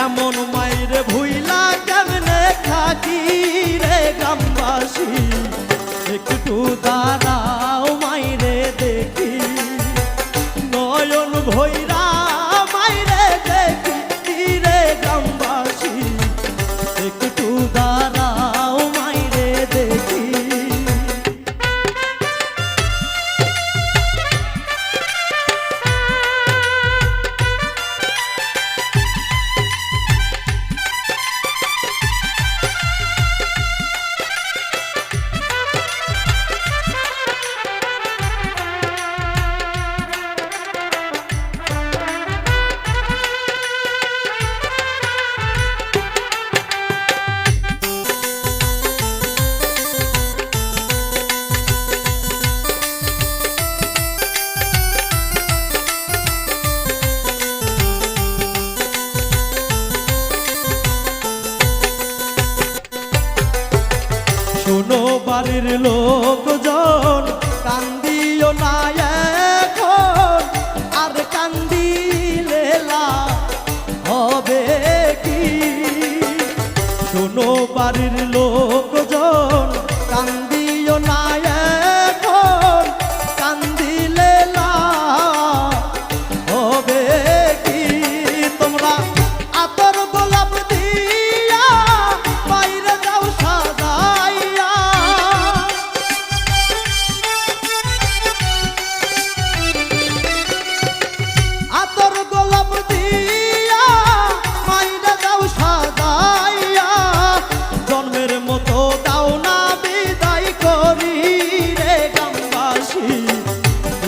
B: এমন মাইরে ভুইলা কেমনে থাকি রে গ্রামবাসী একটু দাঁড়াও মাইরে দেখি নয়ন ভৈরা মাইরে দেখি রে গ্রামবাসী একটু দাঁড়াও মাইরে দেখি বাড়ির লোকজন কান্দিও না এখন, আর কান্দিলে লাভ হবে কি? শোনো বাড়ির লোকজন কান্দিও না এখন, কান্দিলে লাভ হবে কি? তোমরা আতর গোলাপ দিয়া বাইরে যাও সাজাইয়া, আতর গোলাপ দিয়া বাইরে যাও সাজাইয়া, জন্মের মতো দাও না বিদায় করি রে গ্রামবাসী,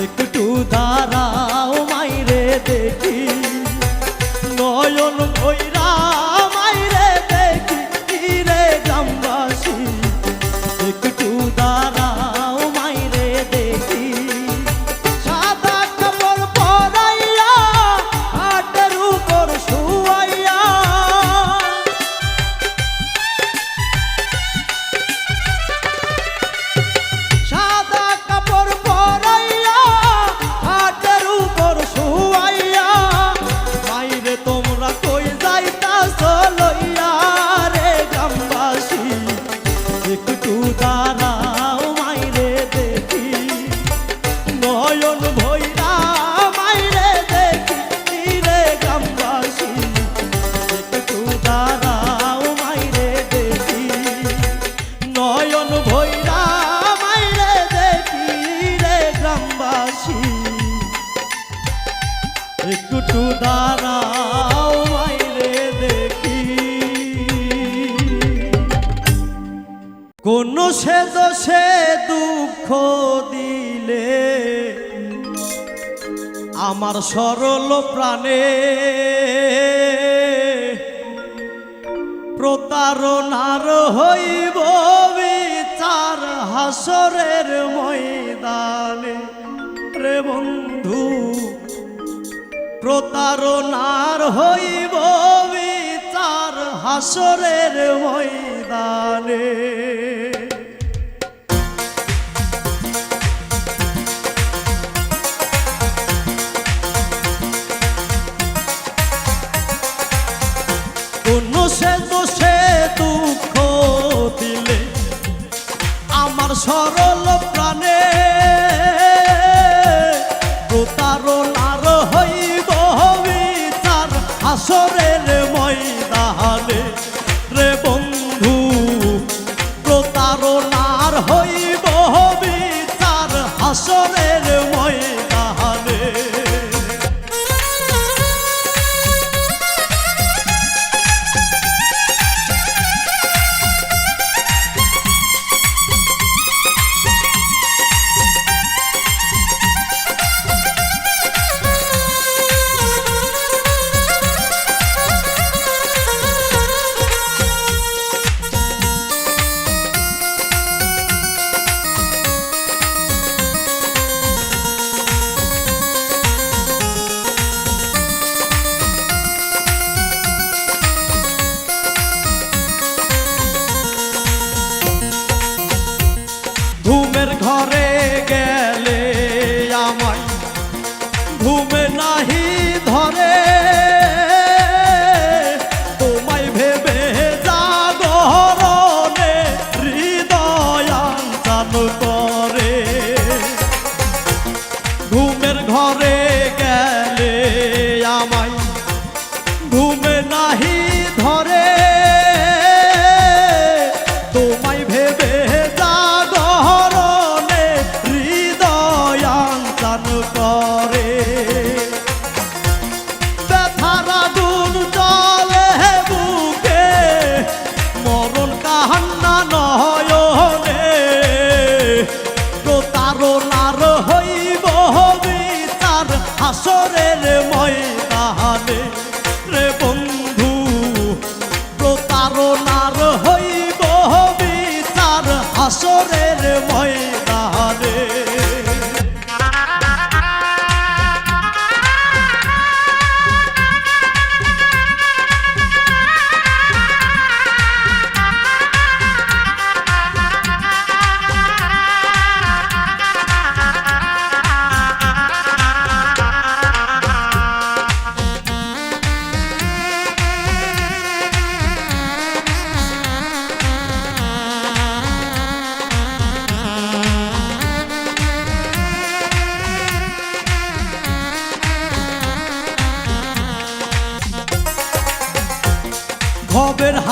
B: একটু দাঁড়াও মাইরে দেখি, নয়ন ভৈরা মাইরে দেখি রে গ্রামবাসী, একটু দাঁড়াও মাইরে দেখি। সাদা কাপড় পরাইয়া হাটের উপর শুয়াইয়া, সাদা কাপড় পরাইয়া হাটের উপর শুয়াইয়া, মাইরে তোমরা কই যাইতাছ লইয়া রে গ্রামবাসী, একটু দাঁড়াও মাইরে দেখি, নয়ন ভৈরা মাইরে দেখি রে গ্রামবাসী, একটু দাঁড়াও মাইরে দেখি, নয়ন ভৈরা মাইরে দেখি রে গ্রামবাসী, একটু দাঁড়াও মাইরে দেখি। কোন সে দোষে দুঃখ দিলে আমার সরল প্রাণে, প্রতারণার হইব বিচার হাসরের ময়দানে রে বন্ধু, প্রতারণার হইব বিচার হাসরের ময়দানে। কোন সে দোষে দুঃখ দিলে আমার সরল প্রাণে, প্রতারণার হইব বিচার হাসরের ময়দানে রে বন্ধু, প্রতারণার হইব বিচার হাসরের ময়দানে। ঘুমের ঘরে গেলে আমায় ঘুমে নাহি ধরে, তোমায় ভেবে জাগরণে হৃদয় আঞ্চান করে। ঘুমের ঘরে গেলে আমায় ঘুমে নাহি ধরে, তোমায় ভেবে জাগরণে হৃদয় আঞ্চান করে। ব্যথার আগুন জ্বলে বুকে, মরণ কান্না নয়নে, প্রতারণার হইব বিচার হাসরের ময়দানে রে বন্ধু, প্রতারণার হইব বিচার হাসরের ময়দানে।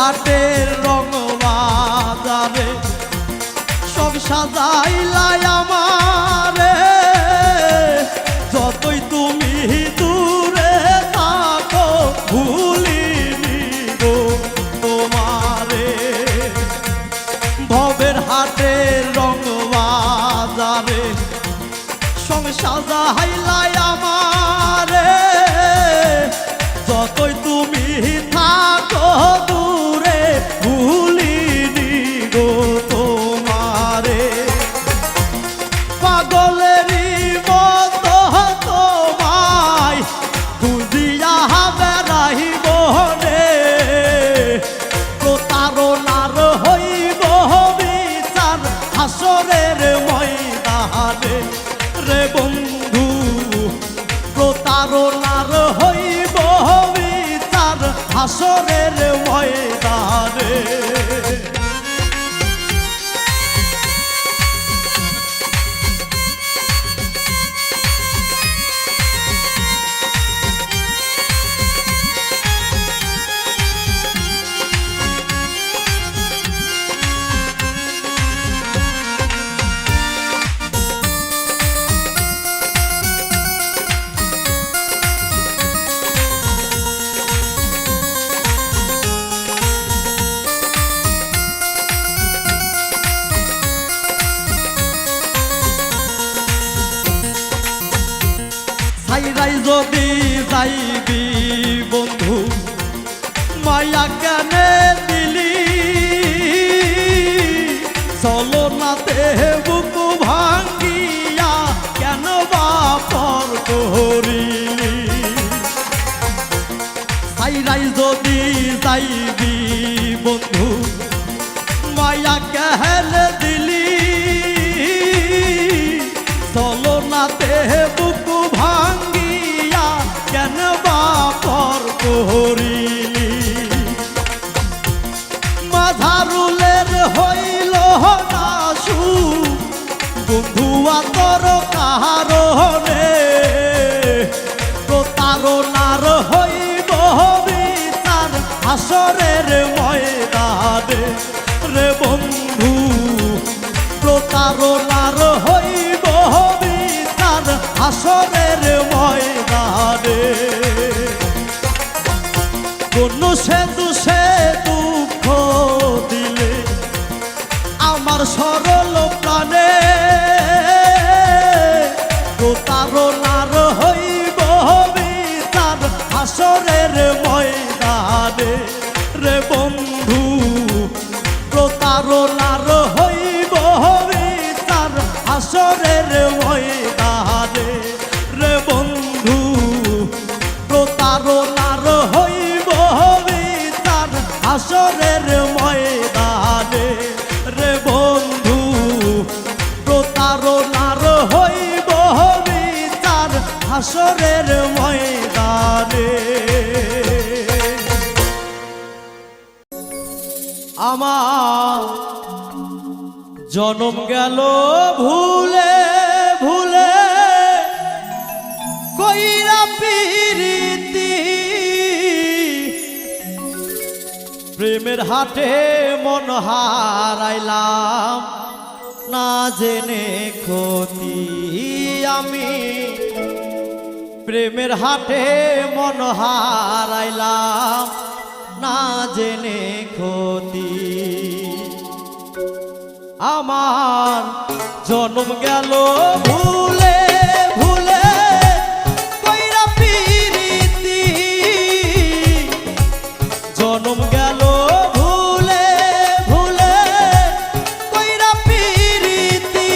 B: হাটের রং বাজারে সব সাজাইলাই আমারে, যতই তুমি দূরে থাকো ভুলিনি গো তোমারে। ভবের হাটের রং বাজারে সব সাজাইলাই আমারে, যতই তুমি থাকো দূরে ভুলিনি গো তোমারে। পাগলেরই মতো তোমায় খুঁজিয়া বেড়াইব রে, প্রতারণার হইব বিচার হাসরের ময়দানে রে বন্ধু, প্রতারণার হইব বিচার হাসরের ময়দানে। ছাইরাই যদি যাইবি বন্ধু মায়া কেনে দিলি, চলো নাতে বুক ভাঙ্গিয়া কেন বাপর করিলি। ছাইরাই যদি যাইবি বন্ধু মায়া কেনে দিলি, চলো নাতে বুক ভাঙ্গিয়া কেন বাপর করিলি। মাঝারুলের হইল না সুখ বন্ধু আতর কারণে, প্রতারণার হইব বিচার হাসরের ময়দানে রে বন্ধু, প্রতারণার হইব বিচার হাসরের ময়দানে। কোন সে দুষে দুঃখ দিলে আমার সরল প্রাণে, প্রতারণার হইব বিচার হাসরের ময়দানে রে বন্ধু, প্রতারণার হইব বিচার হাসরের ময়দানে রে বন্ধু, প্রতারণার হইব বিচার হাসরের ময়দানে রে বন্ধু, প্রতারণার হইব বিচার হাসরের ময়দানে। আমার জনম গেল ভুলে ভুলে কইরা পিরিতি, প্রেমের হাটে মন হারাইলাম না জেনে ক্ষতি আমি, প্রেমের হাটে মন হারাইলাম না জেনে ক্ষতি। আমার জন্ম গেল ভুলে ভুলে কইরা পিরিতি, জন্ম গেল ভুলে ভুলে কইরা পিরিতি,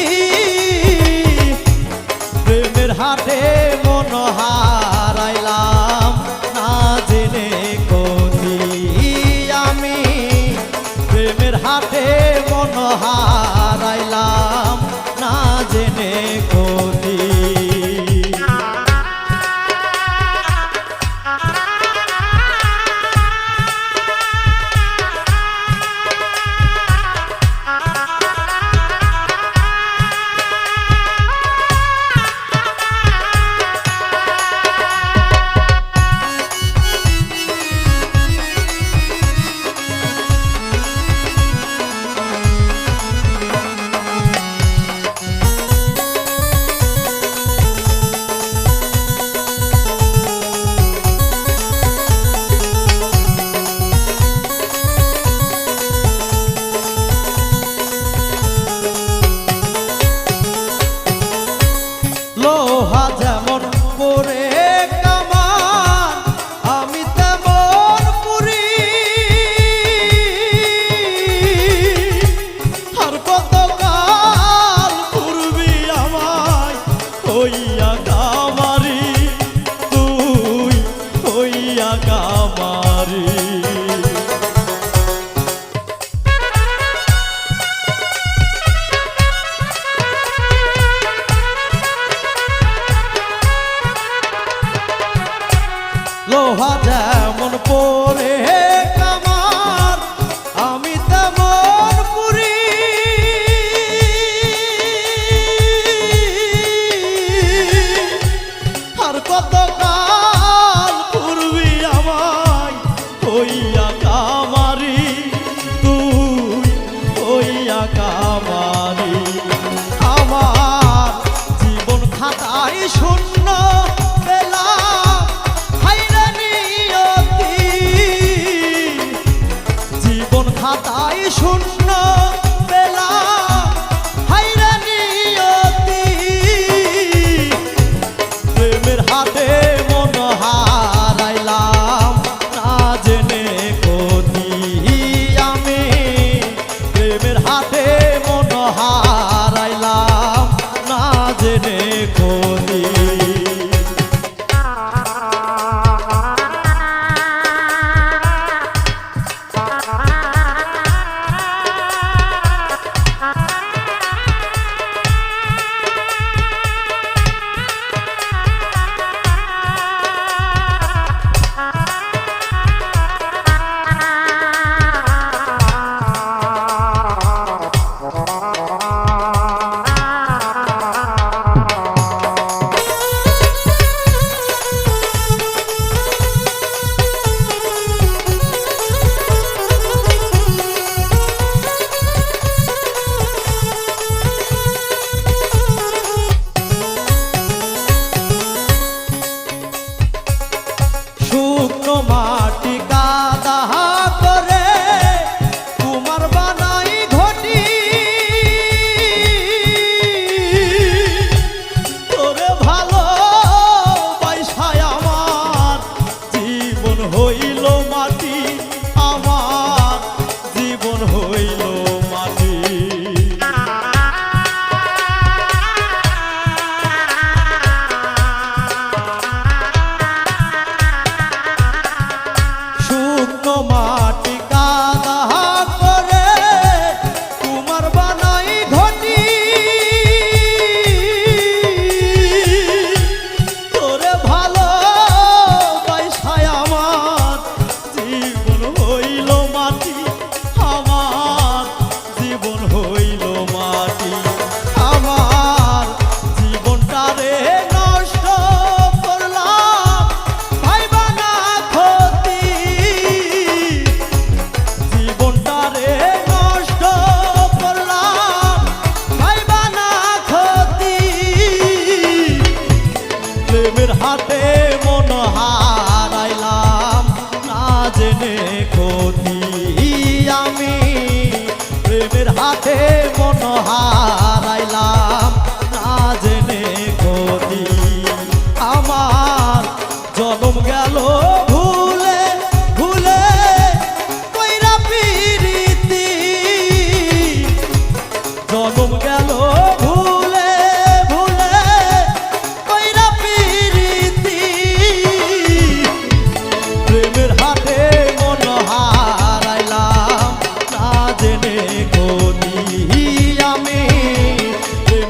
B: প্রেমের হাটে মন হারাইলাম না জেনে ক্ষতি আমি, প্রেমের হাটে মন হারাইলাম না জেনে ক্ষতি।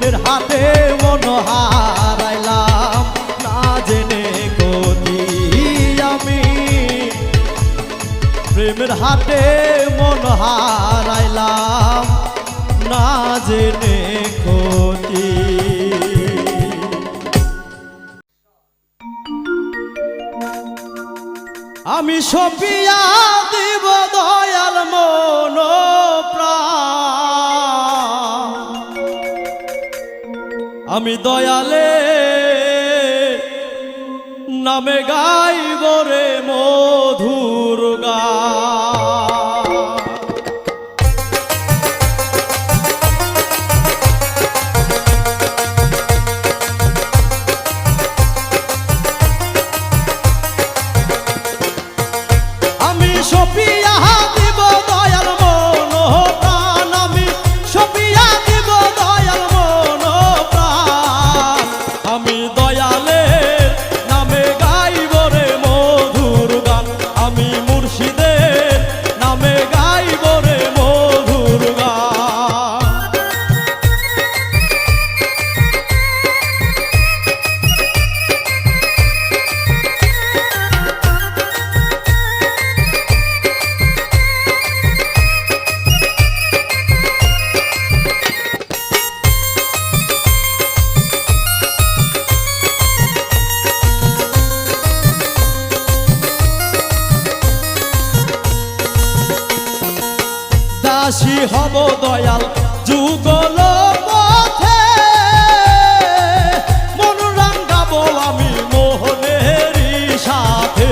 B: প্রেমের হাতে মন হারাইলাম না জেনে গতি আমি প্রেমের হাতে মন হারাইলাম না জেনে গতি আমি সপিয়া দিব দয়াল মন প্রাণ আমি দয়ালে নামে গাইব রে মধুর গান আমি সপিয়া দিব দয়াল মন প্রাণ আমি সপিয়া দিব দয়াল মন প্রাণ আমি দয়ালে নামে গাইব রে মধুর গান আমি মুর্শিদের নামে গাইব রে মধুর গান দাসী হব দয়াল যুগল পথে মন রাঙ্গাবো আমি মোহনেরই সাথে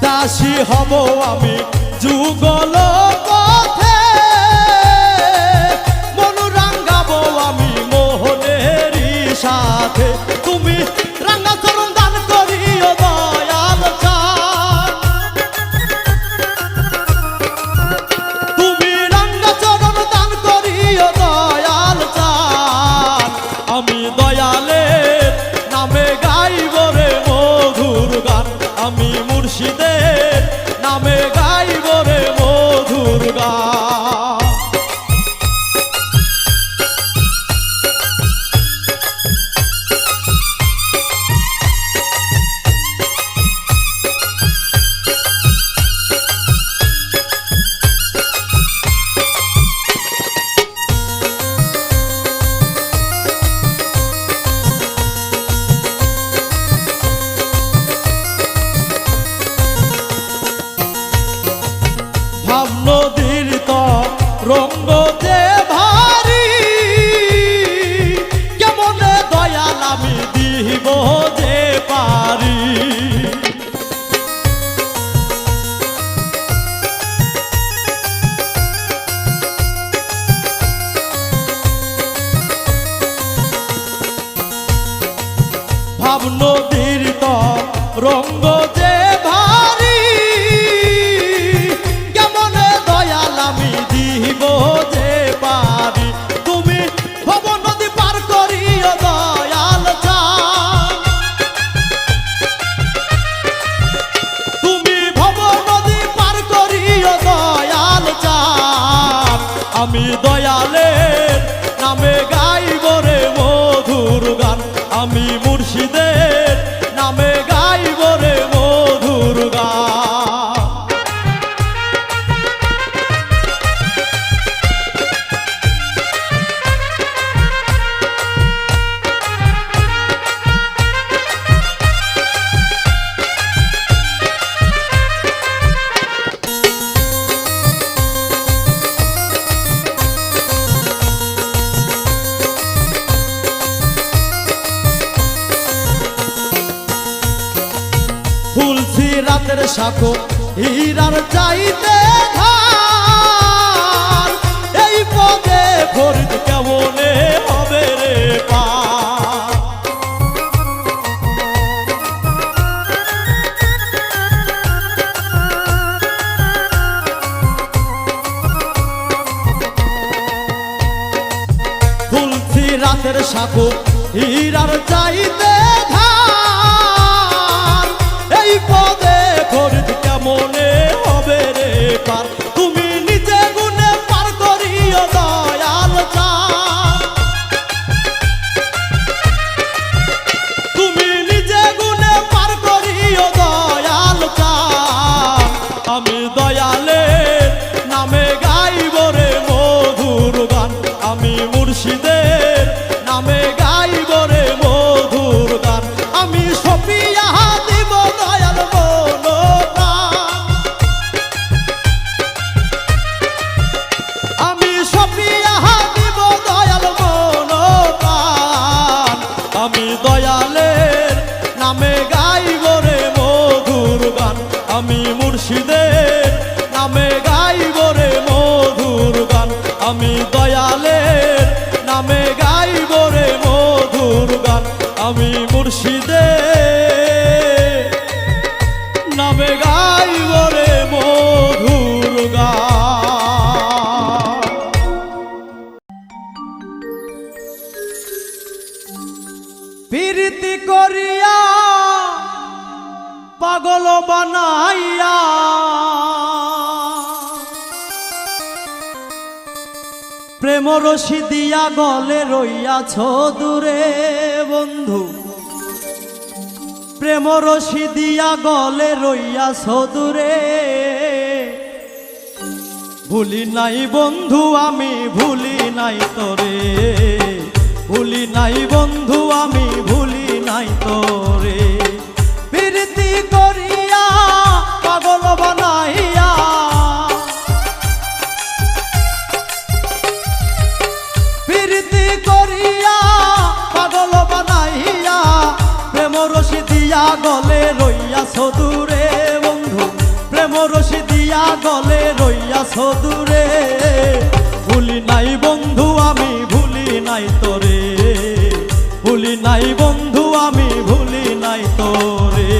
B: দাসী হব আমি যুগল পথে সাথে তুমি রাঙ্গা চরণ দান করিও দয়াল চান তুমি রাঙ্গা চরণ দান করিও দয়াল চান আমি দয়ালের নামে গাইব রে মধুর গান আমি মুর্শিদের নামে গাইব রে মধুর গান ভাব নদীর রঙ্গ যে ভারী কেমনে দয়াল আমি দিব যে পারি ভাব নদীর রঙ্গ যে ভারী কেমনে দয়াল আমি দিব যে পারি তুমি ভব নদী পার করিও দয়াল চান তুমি ভব নদী পার করিও দয়াল চান আমি দয়ালের নামে গাইব রে মধুর গান আমি মুর্শিদের নামে গাইব রে মধুর গান ফুলছি রাতের সাঁকো হীরার চাইতে ধার এই পদে ফরিদ কেমনে হবে রে পার ফুলছি রাতের সাঁকো হীরার চাইতে আমি দয়ালের নামে গাইব রে মধুর গান আমি মুর্শিদের নামে গাইব রে মধুর গান আমি দয়ালের নামে গাইব রে মধুর গান আমি মুর্শিদের নামে গাইব রে মধুর গান। প্রীতি করিয়া পাগল বানাইয়া প্রেম রশি দিয়া গলে রইয়াছ দূরে বন্ধু প্রেম রশি দিয়া গলে রইয়াছ দূরে ভুলি নাই বন্ধু আমি ভুলি নাই তোরে ভুলি নাই বন্ধু আমি ভুলি নাই তোরে প্রীতি করিয়া পাগল বানাইয়া প্রীতি করিয়া পাগল বানাইয়া প্রেম রশি দিয়া গলে রইয়াছ দূরে বন্ধু প্রেম রশি দিয়া গলে রইয়াছ দূরে ভুলি নাই বন্ধু আমি ভুলি নাই তোরে ভুলি নাই বন্ধু আমি ভুলি নাই তোরে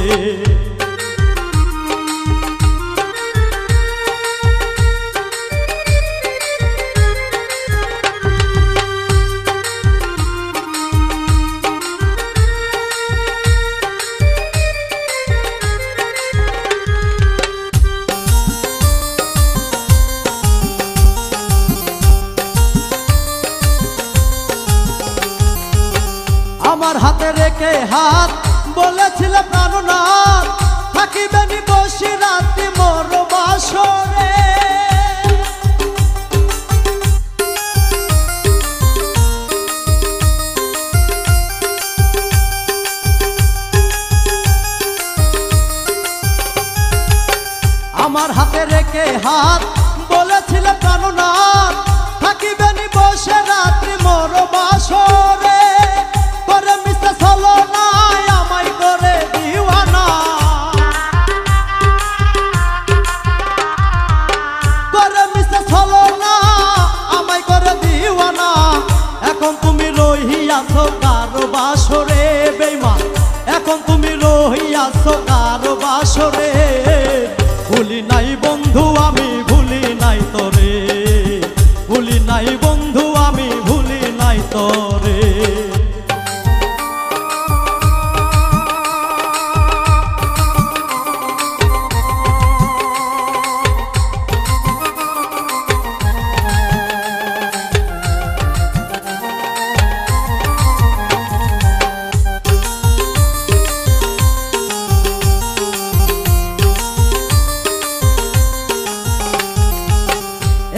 B: আমার হাতে রেখে হাত বলেছিলে প্রাণনাথ থাকিবেনি বসি রাতি মোর বাসরে আমার হাতে রেখে হাত বলেছিলে প্রাণনাথ থাকিবেনি বসে রাত্রি মোর বাসরে করে মিশে চলো না আমায় করে দিওয়ানা করে মিশে চলো না আমায় করে দিওয়ানা এখন তুমি রহিয়াছ কারো বাসরে বেঈমান এখন তুমি রহিয়াছ কারো বাসরে ভুলি নাই বন্ধু আমি ভুলি নাই তোরে ভুলি নাই বন্ধু আমি ভুলি নাই তোরে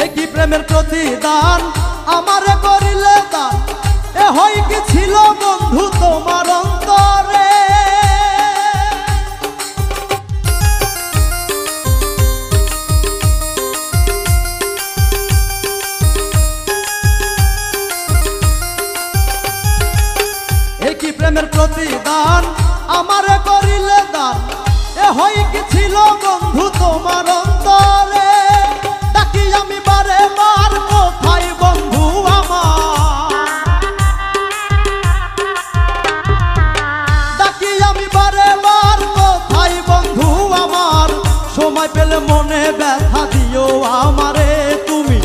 B: একই প্রেমের প্রতিদান আমারে করিলে দান এ হয় কি ছিল বন্ধু তোমার অন্তরে একই প্রেমের প্রতিদান আমারে করিলে দান এ হয় কি ছিল বন্ধু তোমার অন্তরে ডাকি আমি বারে বার কোথায় বন্ধু আমার ডাকি আমি বারে বার কোথায় বন্ধু আমার সময় পেলে মনে ব্যথা দিও আমারে তুমি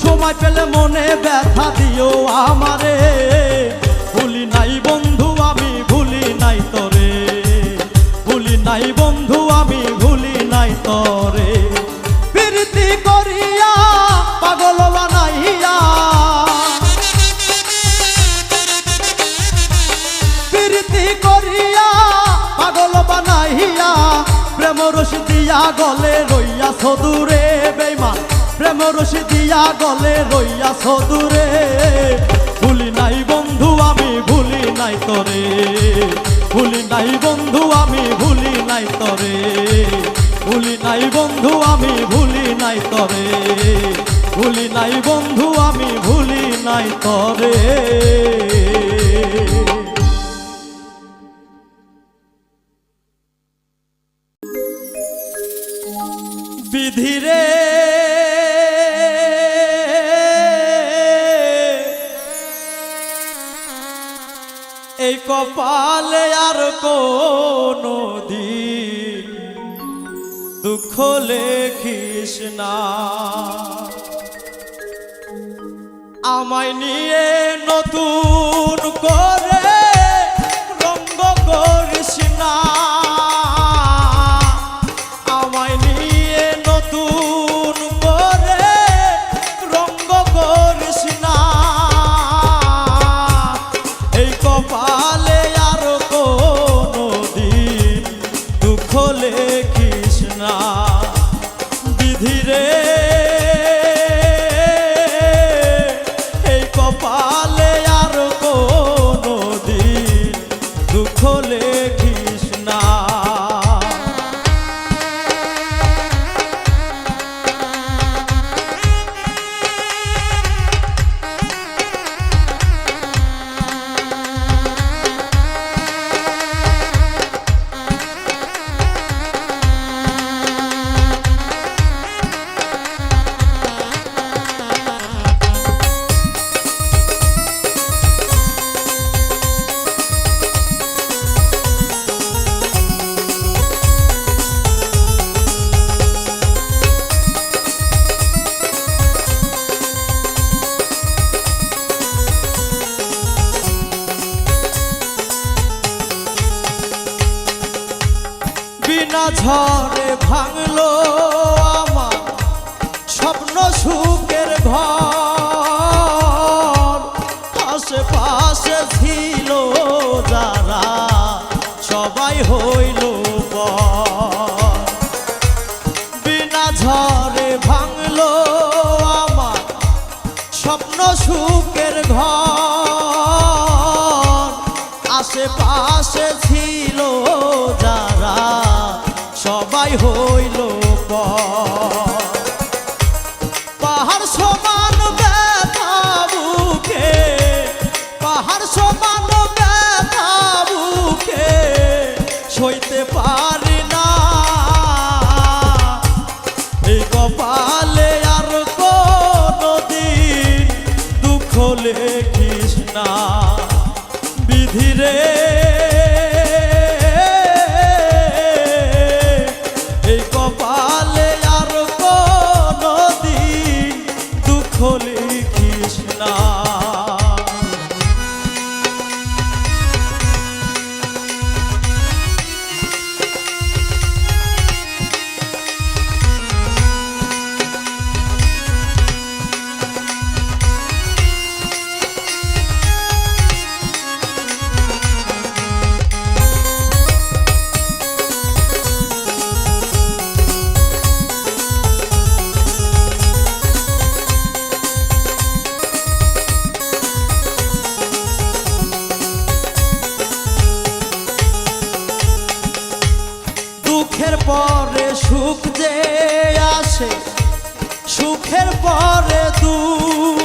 B: সময় পেলে মনে ব্যথা দিও আমারে ভুলি নাই বন্ধু আমি ভুলি নাই তোরে ভুলি নাই বন্ধু আমি ভুলি নাই তোরে প্রীতি করিয়া পাগল বানাইয়া প্রীতি করিয়া পাগল বানাইয়া প্রেম রশি দিয়া গলে রইয়াছ দূরে বেঈমান প্রেম রশি দিয়া গলে রইয়াছ দূরে ভুলি নাই বন্ধু আমি ভুলি নাই তোরে ভুলি নাই বন্ধু আমি ভুলি নাই তোরে ভুলি নাই বন্ধু আমি ভুলি নাই তোরে ভুলি নাই বন্ধু আমি ভুলি নাই তোরে। বিধিরে এই কপালে আর কোনো দিন দুঃখ লেখিস না, আমায় নিয়ে নতুন করে রঙ্গ করিস না, আমায় নিয়ে নতুন করে রঙ্গ করিস না, এই কপালে আর কোনো দিন দুঃখ লেখিস না, বিধিরে এই কপালে আর কোনো দিন দুঃখ লেখিস না। বিনা ঝড়ে ভাঙলো আমার স্বপ্ন সুখের ঘর, আশেপাশে ছিল যারা সবাই হইল পর, বিনা ঝড়ে ভাঙলো আমার স্বপ্ন সুখের ঘর, আশেপাশে ছিল যারা সবাই হইল পর, পাহাড় সমান ব্যথা বুকে, পাহাড় সমান ব্যথা বুকে সইতে পারি না, এই কপালে আর কোনো দিন দুঃখ লেখিস না, বিধিরে এই কপালে আর কোনো দিন দুঃখ লিখিস না। দুঃখের পরে সুখ যে আসে, সুখের পরে দুঃখ,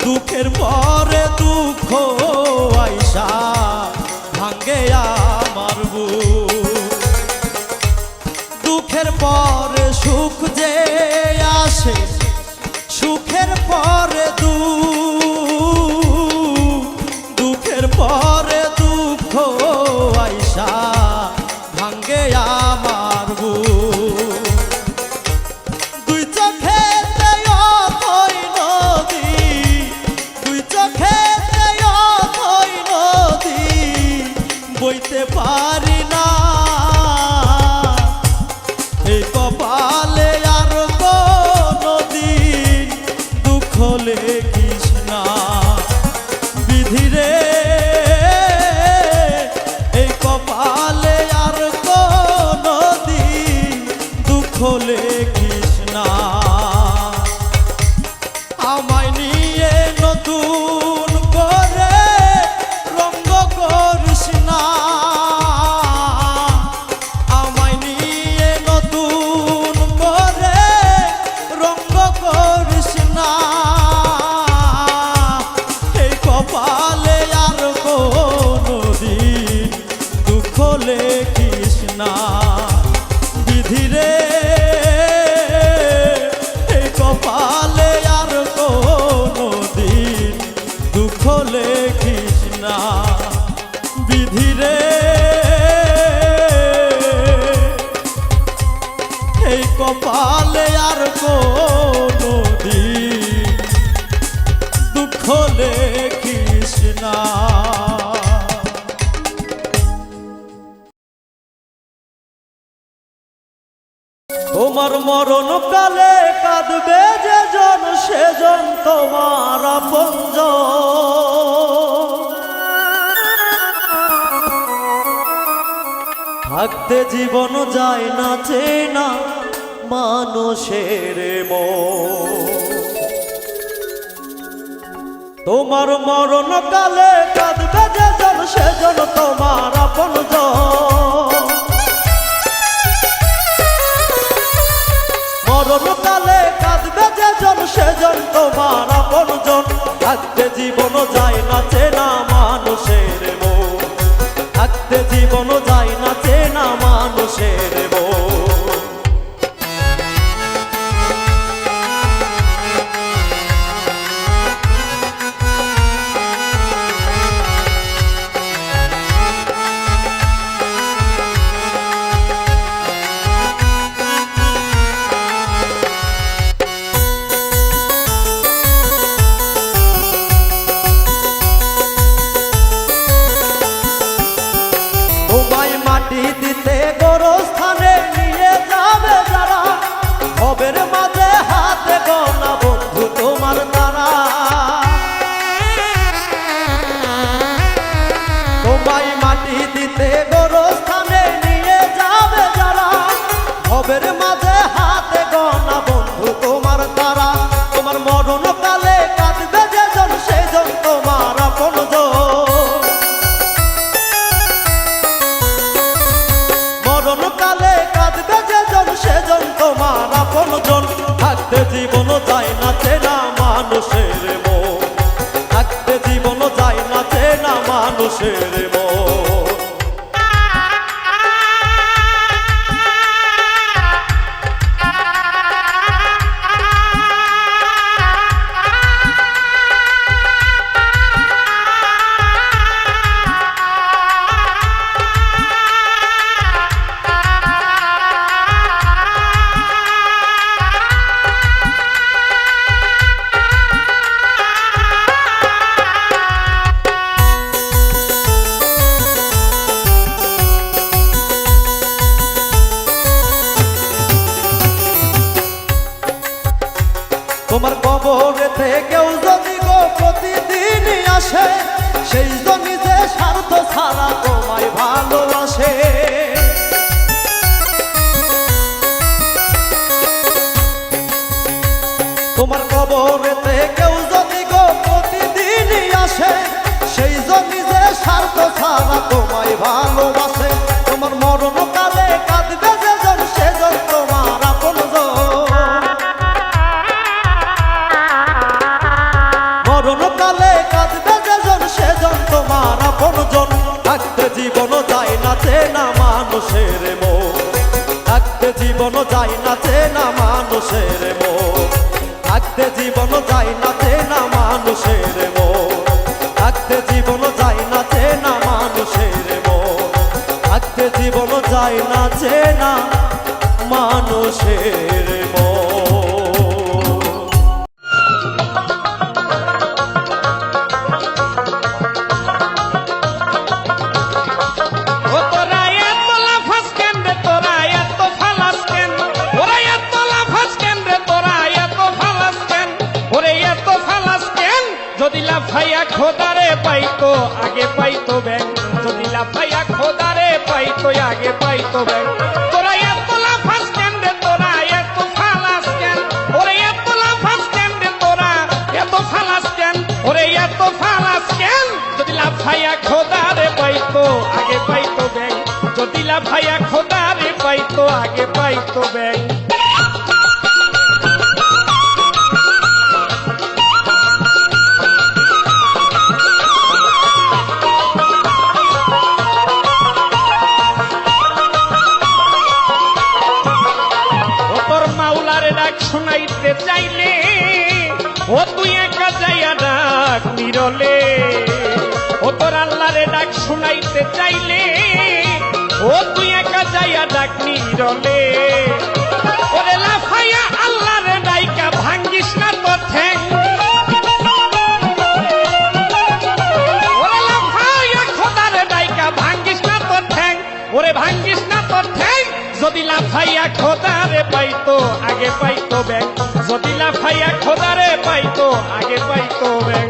B: দুঃখের পরে দুঃখ আইসা ভাঙ্গে আমার বুক, দুঃখের পরে সুখ যে আসে, সুখের পরে দুঃখ, দুঃখের পরে দুঃখ আইসা ভাঙ্গে আমার বুক, দুই চোখেতে অথই নদী, দুই চোখেতে অথই নদী বইতে পারি না, এই কপালে আর কোনো দিন দুঃখ লেখিস না, বিধিরে এই কপালে আর কোনো দিন দুঃখ লেখিস না, আমায় নিয়ে নতুন করে রঙ্গ করিস না, বিধিরে এই কপালে আর কোনো দিন দুঃখ লেখিস না। তোমার মরণ কালে কাঁদবে যে জন সেজন তোমার আপনজন। থাকতে জীবন যায় না চেনা মানুষের মন। তোমার মরণ কালে কাঁদবে যে জন সেজন তোমার আপনজন। মরণকালে কাঁদবে যে জন সেজন তোমার আপনজন। থাকতে জীবন যায় না চেনা মানুষের মন। থাকতে জীবন যায় না চেনা মানুষের মন। মাটি দিতে গোরস্থানে নিয়ে যাবে যারা, ভবের মাঝে হাতে গোনা বন্ধু তোমার তারা। তোমায় মাটি দিতে গোরস্থানে নিয়ে যাবে যারা, ভবের মাঝে হাতে গোনা বন্ধু তোমার তারা। তোমার মরণ কালে কাঁদবে যে জন সেজন তোমার আপনজন। মরণকালে কাঁদবে যে জন সেজন তোমার আপনজন। থাকতে জীবন যায় না চেনা মানুষের মন। থাকতে জীবন যায় না চেনা মানুষের মন। তোমার কবরেতে কেউ যদি গো প্রতিদিনই আসে, সেই জমি যে স্বার্থ ছাড়া তোমায় ভালোবাসে। তোমার কবরেতে কেউ যদি গো প্রতিদিনই আসে, সেই জমি যে স্বার্থ ছাড়া তোমায় ভালোবাসে। তোমার মরণকালে কাঁদবে যে জন সেজন তোমার আপনজন। মরণকালে কাঁদবে যে জন সেজন তোমার আপনজন। থাকতে জীবন যায় না চেনা মানুষের মন। থাকতে জীবন যায় না চেনা মানুষের মন। থাকতে জীবন যায় না চেনা মানুষের মন। থাকতে জীবন যায় না চেনা মানুষের মন। থাকতে জীবন যায় না চেনা মানুষের মন।
C: যদি লাফাইয়া খোদারে পাইতো আগে পাইতো ব্যাং। যদি লাফাইয়া খোদারে পাইতো আগে পাইতো ব্যাং। তোরা এত লাফাস কেন রে, তোরা এত ফালাস কেন? ওরে এত লাফাস কেন রে, তোরা এত ফালাস কেন? ওরে এত ফালাস কেন? যদি লাফাইয়া খোদারে পাইতো আগে পাইতো ব্যাং। যদি লাফাইয়া খোদারে পাইতো আগে পাইতো ব্যাং। শোনাইতে চাইলে ও তুই একা যাইয়া ডাক নিরলে। ও তোর আল্লাহরে ডাক
D: শুনাইতে চাইলে ও তুই একা যাইয়া ডাক নিরলে ওরে লাফাইয়া আল্লাহর ডাইকা ভাঙ্গিস না তোর ঠ্যাং ওরে লাফাইয়া খোদার ডাইকা ভাঙ্গিস না তোর ঠ্যাং ওরে ভাঙ্গিস না তোর ঠ্যাং যদি লাফাইয়া খোদারে পাইতো আগে পাইতো ব্যাং যদি লাফাইয়া খোদারে পাইতো আগে পাইতো ব্যাং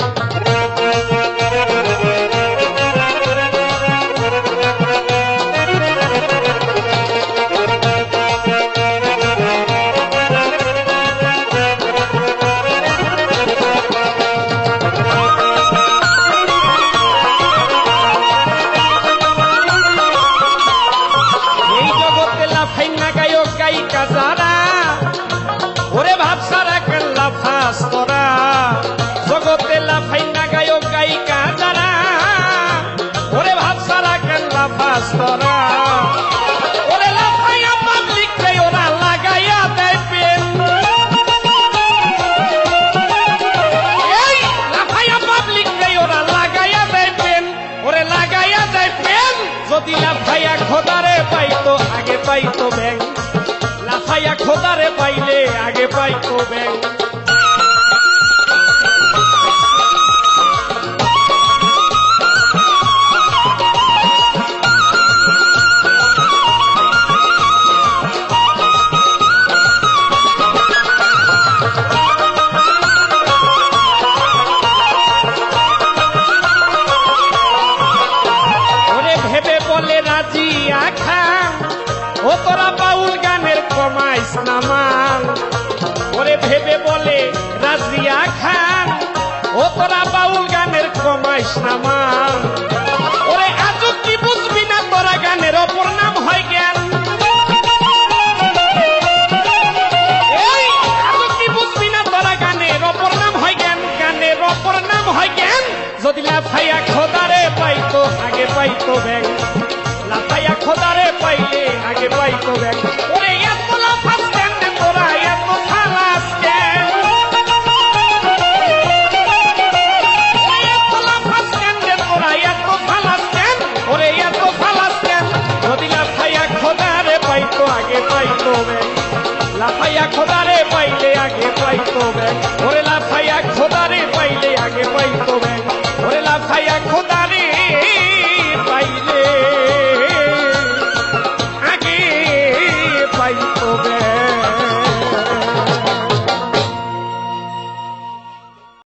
D: এই জগতে লাফাই না গায়ক গায়িকা যারা ওরে ভাবসারা কেল্লা ফাস তোরা জগতে লাফাই না গায়ক গায়িকা যারা ওরে ভাবসারা কেল্লা ফাস তোরা ওরে লাফাইয়া পাবলিক রে ওরা লাগাইয়া দেয় পেন এই লাফাইয়া পাবলিক রে ওরা লাগাইয়া দেয় পেন ওরে লাগাইয়া দেয় পেন যদি লাফাইয়া খোদারে পাইতো আগে পাইতো ব্যাং লাফাইয়া খোদারে পাইলে আগে পাইতো ব্যাং ওরে ভেবে বলে রাজিয়া খান ও তোরা বাউল গানের কমাইস নামান ওরে ভেবে বলে রাজিয়া খান ও তোরা বাউল গানের কমাইস নামান ওরে আজও কি বুঝবি না তোরা গানের অপর নাম হয় জ্ঞান এই আজও কি বুঝবি না তোরা গানের অপর নাম হয় জ্ঞান গানের অপর নাম হয় জ্ঞান যদি লাফাইয়া খোদারে পাইতো আগে পাইতো ব্যাং লাফাইয়া খোদারে পাইলে আগে পাইতো ব্যাং ওরে এত লাফাস কেন তোরা এত ফালাস কেন এত লাফাস কেন তোরা এত ফালাস কেন ওরে এত ফালাস কেন যদি লাফাইয়া খোদারে পাইতো আগে পাইতো ব্যাং লাফাইয়া খোদারে পাইলে আগে পাইতো ব্যাং ওরে লাফাইয়া খোদারে পাইলে আগে পাইতো ব্যাং ওরে লাফাইয়া খোদা